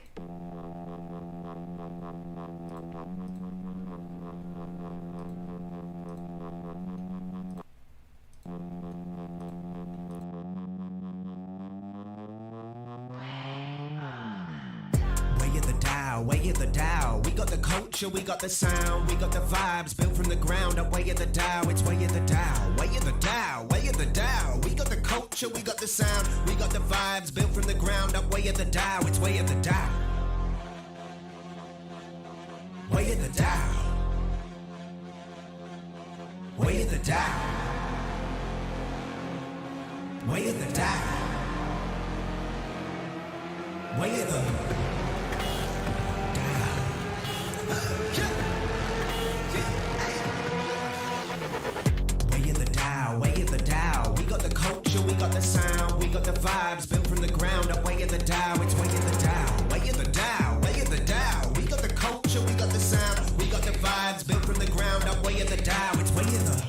Way of the Tao, we got the culture, we got the sound, we got the vibes built from the ground up. Way of the Dow, it's way of the Dow, way of the Dow, way of the Dow. We got the culture, we got the sound, we got the vibes built from the ground up. Way of the Dow, it's way of the Dow, way of the Dow, way of the Dow, way of the Dow, way of the way of the Dow, way of the Dow. We got the culture, we got the sound, we got the vibes built from the ground up. Way of the Dow, it's way of the Dow, way of the Dow, way of the Dow. We got the culture, we got the sound, we got the vibes built from the ground up. Way of the Dow, it's way of the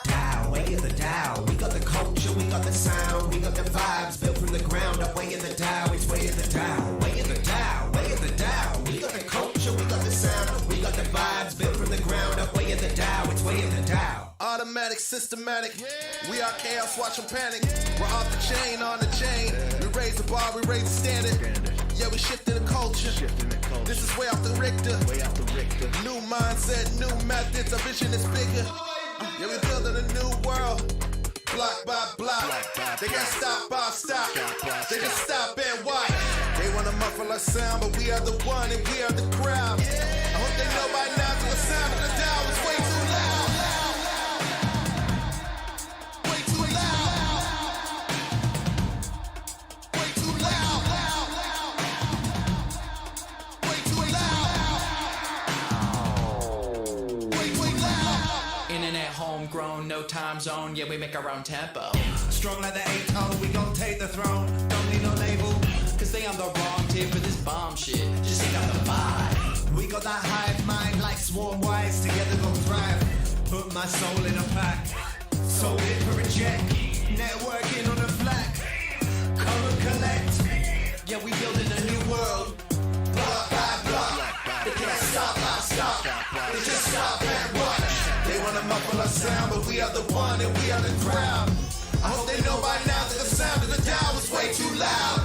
Dow, way of the Dow. We got the culture, we got the sound, we got the vibes built from the ground up. Way of the Dow, it's way of the Dow, way of the Dow, way of the Dow. We got the culture, we got the sound, we got the vibes built from the ground up. Way of the Dow, it's way of the Dow. Automatic, systematic. We are chaos, watch them panic. We're off the chain, on the chain. We raise the bar, we raise the standard. Yeah, we shifting the culture. This is way off the Richter. New mindset, new methods. Our vision is bigger. Yeah, we building a new world. Block by block. They can't stop our stop. They just stop and watch. They wanna muffle our sound, but we are the one and we are the crowd. I hope they know by now that the sound of the Dow is way too loud. Way too loud. Way too loud. Way too loud. Way loud. Internet homegrown, no time zone, yeah, we make our own tempo. Strong like the 8-tone, we gon' take the throne. Don't need no label, Cause they on the wrong tip for this bomb shit, just take out the vibe. we got that hive mind like swarm wise. Together gon' thrive. Put my soul in a pack. Sold it for a check. Networking on a flag. Come and collect. Yeah, we building a new world. Block by block. They can't stop our stop. They just stop and watch. They wanna muffle our sound, but we are the one and we are the crowd. I hope they know by now that the sound of the Dow is way too loud.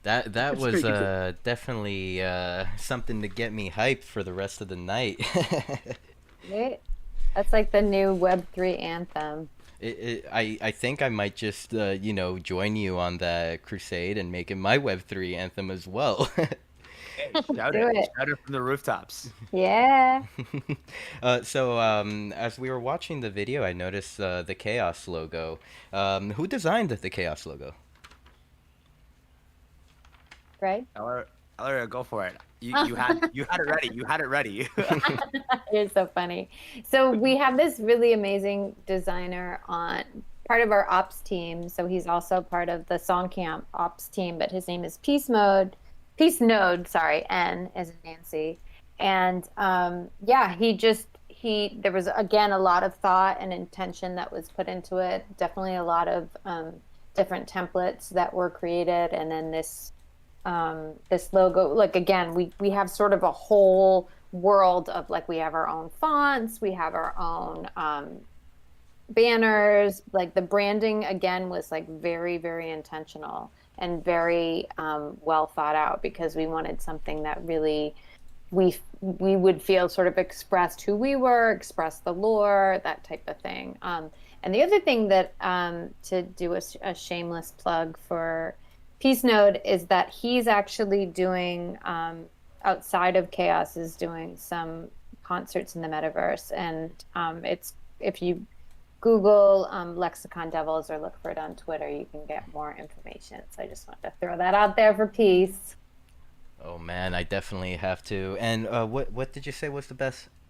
That was pretty cool. definitely something to get me hyped for the rest of the night. Right? That's like the new Web3 anthem. I think I might just join you on that crusade and make it my Web3 anthem as well. Hey, shout Do it. it. Shout it from the rooftops. Yeah. So as we were watching the video, I noticed the Chaos logo. Who designed the Chaos logo? Right? Ellery, go for it. You had it ready. You had it ready. You're so funny. So we have this really amazing designer on part of our ops team. So he's also part of the Song Camp ops team, but his name is Peace Node, sorry, N as in Nancy. And yeah, there was again a lot of thought and intention that was put into it. Definitely a lot of different templates that were created, and then this logo, like again, we have sort of a whole world of like, we have our own fonts, we have our own banners. Like the branding again was like very, very intentional and very well thought out, because we wanted something that really we would feel sort of expressed who we were, expressed the lore, that type of thing. And the other thing that to do a shameless plug for Peace Node is that he's actually doing outside of Chaos, is doing some concerts in the metaverse, and it's, if you Google Lexicon Devils or look for it on Twitter, you can get more information. So I just wanted to throw that out there for Peace. Oh man, I definitely have to. And what did you say was the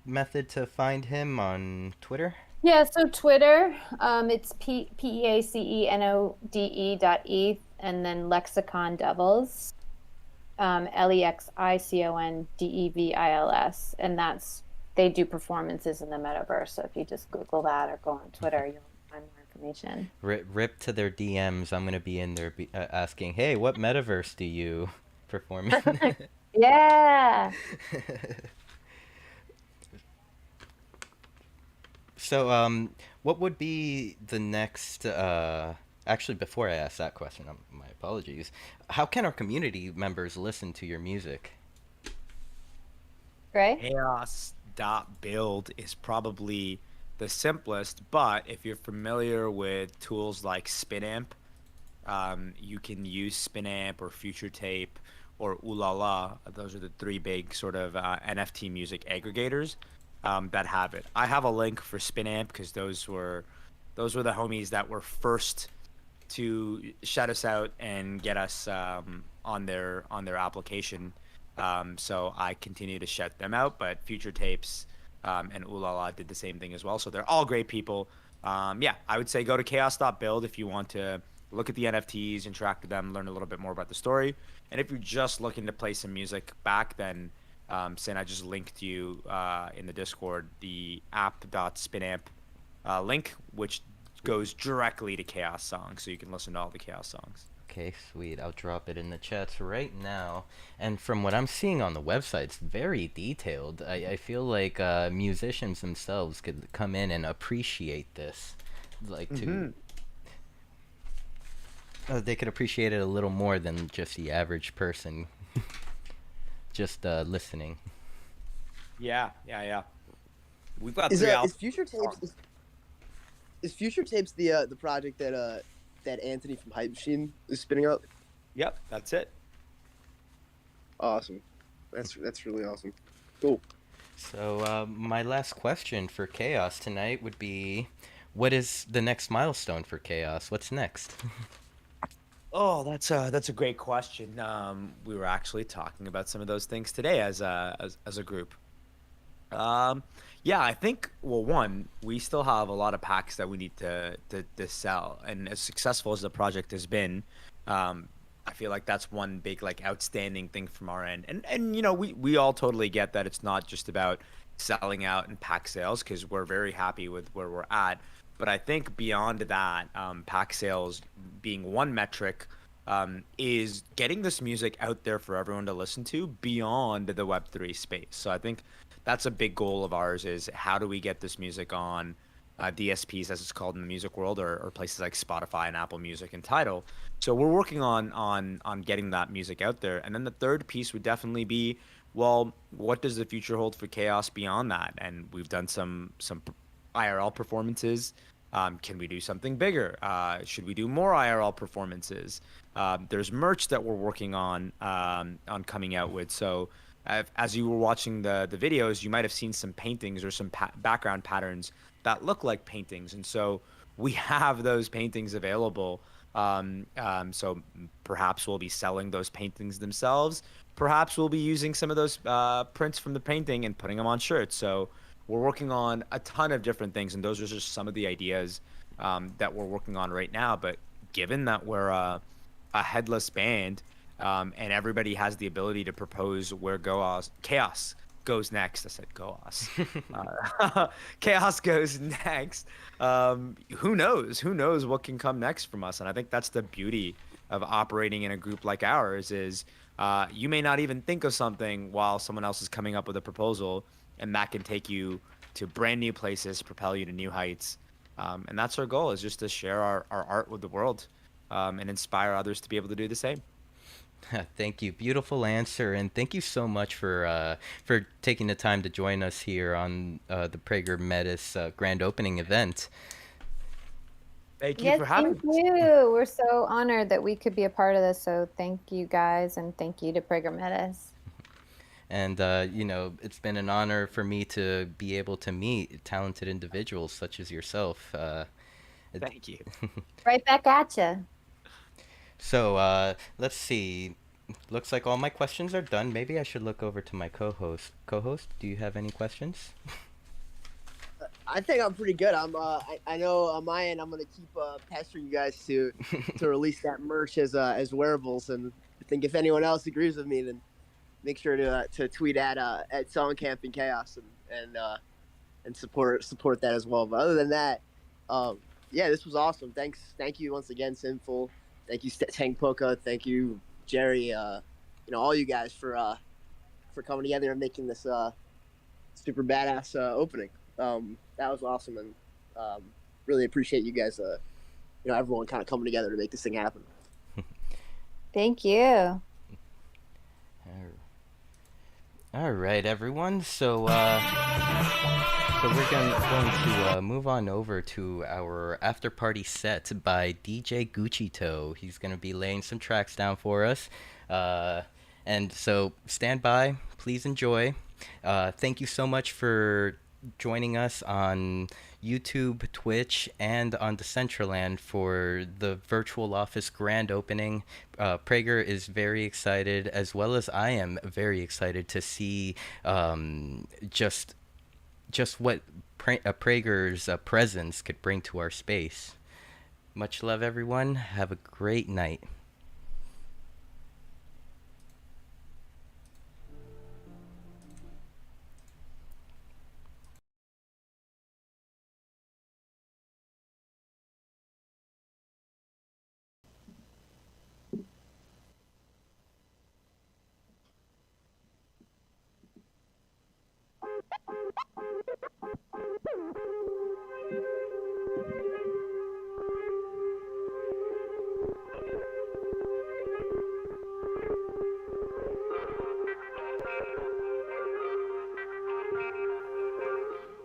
method to find him on Twitter? Yeah, so Twitter, it's PEACENODE.eth and then Lexicon Devils, LEXICONDEVILS, and they do performances in the metaverse. So if you just Google that or go on Twitter, you'll find more information. Rip to their DMs. I'm gonna be in there asking, hey, what metaverse do you perform in? Yeah. So, what would be the next? Actually, before I ask that question, my apologies. How can our community members listen to your music? Right? Chaos.build is probably the simplest, but if you're familiar with tools like Spinamp, you can use Spinamp or Future Tape or Ooh La La. Those are the three big sort of NFT music aggregators that have it. I have a link for Spinamp because those were the homies that were first to shout us out and get us on their application. So I continue to shout them out, but Future Tapes and Ooh La La did the same thing as well. So they're all great people. Yeah, I would say go to chaos.build if you want to look at the NFTs, interact with them, learn a little bit more about the story. And if you're just looking to play some music back, then Sin, I just linked you in the Discord the app.spinamp link, which goes directly to Chaos songs, so you can listen to all the Chaos songs. Okay, sweet. I'll drop it in the chats right now. And from what I'm seeing on the website, it's very detailed. I feel like musicians themselves could come in and appreciate this. Like, to... they could appreciate it a little more than just the average person just listening. Yeah. We've got Is three albums. Is Future Tapes the project that Anthony from Hype Machine is spinning up? Yep, that's it. Awesome. That's really awesome. Cool. So my last question for Chaos tonight would be, what is the next milestone for Chaos? What's next? Oh, that's a great question. We were actually talking about some of those things today as a group. Yeah, I think, well, one, we still have a lot of packs that we need to sell, and as successful as the project has been, I feel like that's one big, like, outstanding thing from our end. And you know, we all totally get that it's not just about selling out and pack sales, because we're very happy with where we're at. But I think beyond that, pack sales being one metric, is getting this music out there for everyone to listen to beyond the Web3 space. So I think that's a big goal of ours, is how do we get this music on DSPs, as it's called in the music world, or places like Spotify and Apple Music and Tidal. So we're working on getting that music out there. And then the third piece would definitely be, well, what does the future hold for Chaos beyond that? And we've done some IRL performances. Can we do something bigger? Should we do more IRL performances? There's merch that we're working on coming out with. So as you were watching the videos, you might have seen some paintings or some background patterns that look like paintings. And so we have those paintings available. So perhaps we'll be selling those paintings themselves. Perhaps we'll be using some of those prints from the painting and putting them on shirts. So we're working on a ton of different things, and those are just some of the ideas that we're working on right now. But given that we're a headless band, and everybody has the ability to propose where Chaos goes next. I said Goas. Chaos goes next. Who knows? Who knows what can come next from us? And I think that's the beauty of operating in a group like ours, is you may not even think of something while someone else is coming up with a proposal, and that can take you to brand new places, propel you to new heights. And that's our goal, is just to share our art with the world, and inspire others to be able to do the same. Thank you. Beautiful answer, and thank you so much for taking the time to join us here on the Prager Metis grand opening event. Thank you for having us. Thank you. We're so honored that we could be a part of this. So thank you guys, and thank you to Prager Metis. And you know, it's been an honor for me to be able to meet talented individuals such as yourself. Thank you. Right back at you. So let's see. Looks like all my questions are done. Maybe I should look over to my co-host. Co-host, do you have any questions? I think I'm pretty good. I know on my end I'm gonna keep pestering you guys to release that merch as wearables, and I think if anyone else agrees with me, then make sure to tweet at Song Camp and Chaos and support that as well. But other than that, yeah, this was awesome. Thank you once again, Sinful. Thank you, Tank Poka. Thank you, Jerry. All you guys for coming together and making this super badass opening. That was awesome, and really appreciate you guys. Everyone kind of coming together to make this thing happen. Thank you. All right, everyone. So we're going to move on over to our after party set by DJ Gucci Toe. He's going to be laying some tracks down for us. And so stand by. Please enjoy. Thank you so much for joining us on YouTube, Twitch, and on Decentraland for the virtual office grand opening. Prager is very excited, as well as I am very excited to see just what Prager's presence could bring to our space. Much love, everyone. Have a great night.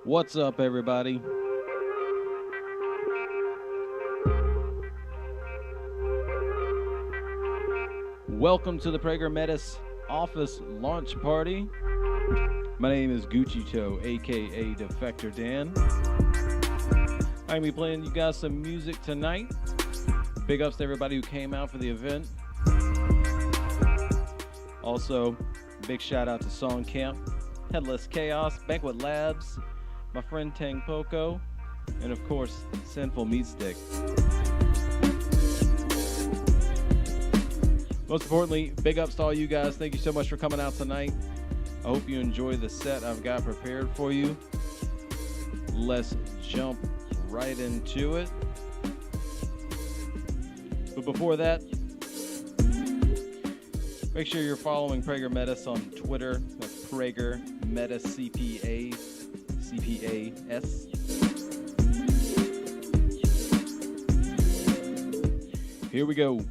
What's up, everybody? Welcome to the Prager Metis office launch party. My name is Gucci Toe, aka Defector Dan. I'm gonna be playing you guys some music tonight. Big ups to everybody who came out for the event. Also, big shout out to Song Camp, Headless Chaos, Banquet Labs, my friend Tang Poco, and of course, Sinful Meat Stick. Most importantly, big ups to all you guys. Thank you so much for coming out tonight. I hope you enjoy the set I've got prepared for you. Let's jump right into it. But before that, make sure you're following Prager Metis on Twitter. That's Prager Metis CPA. CPAS. Here we go.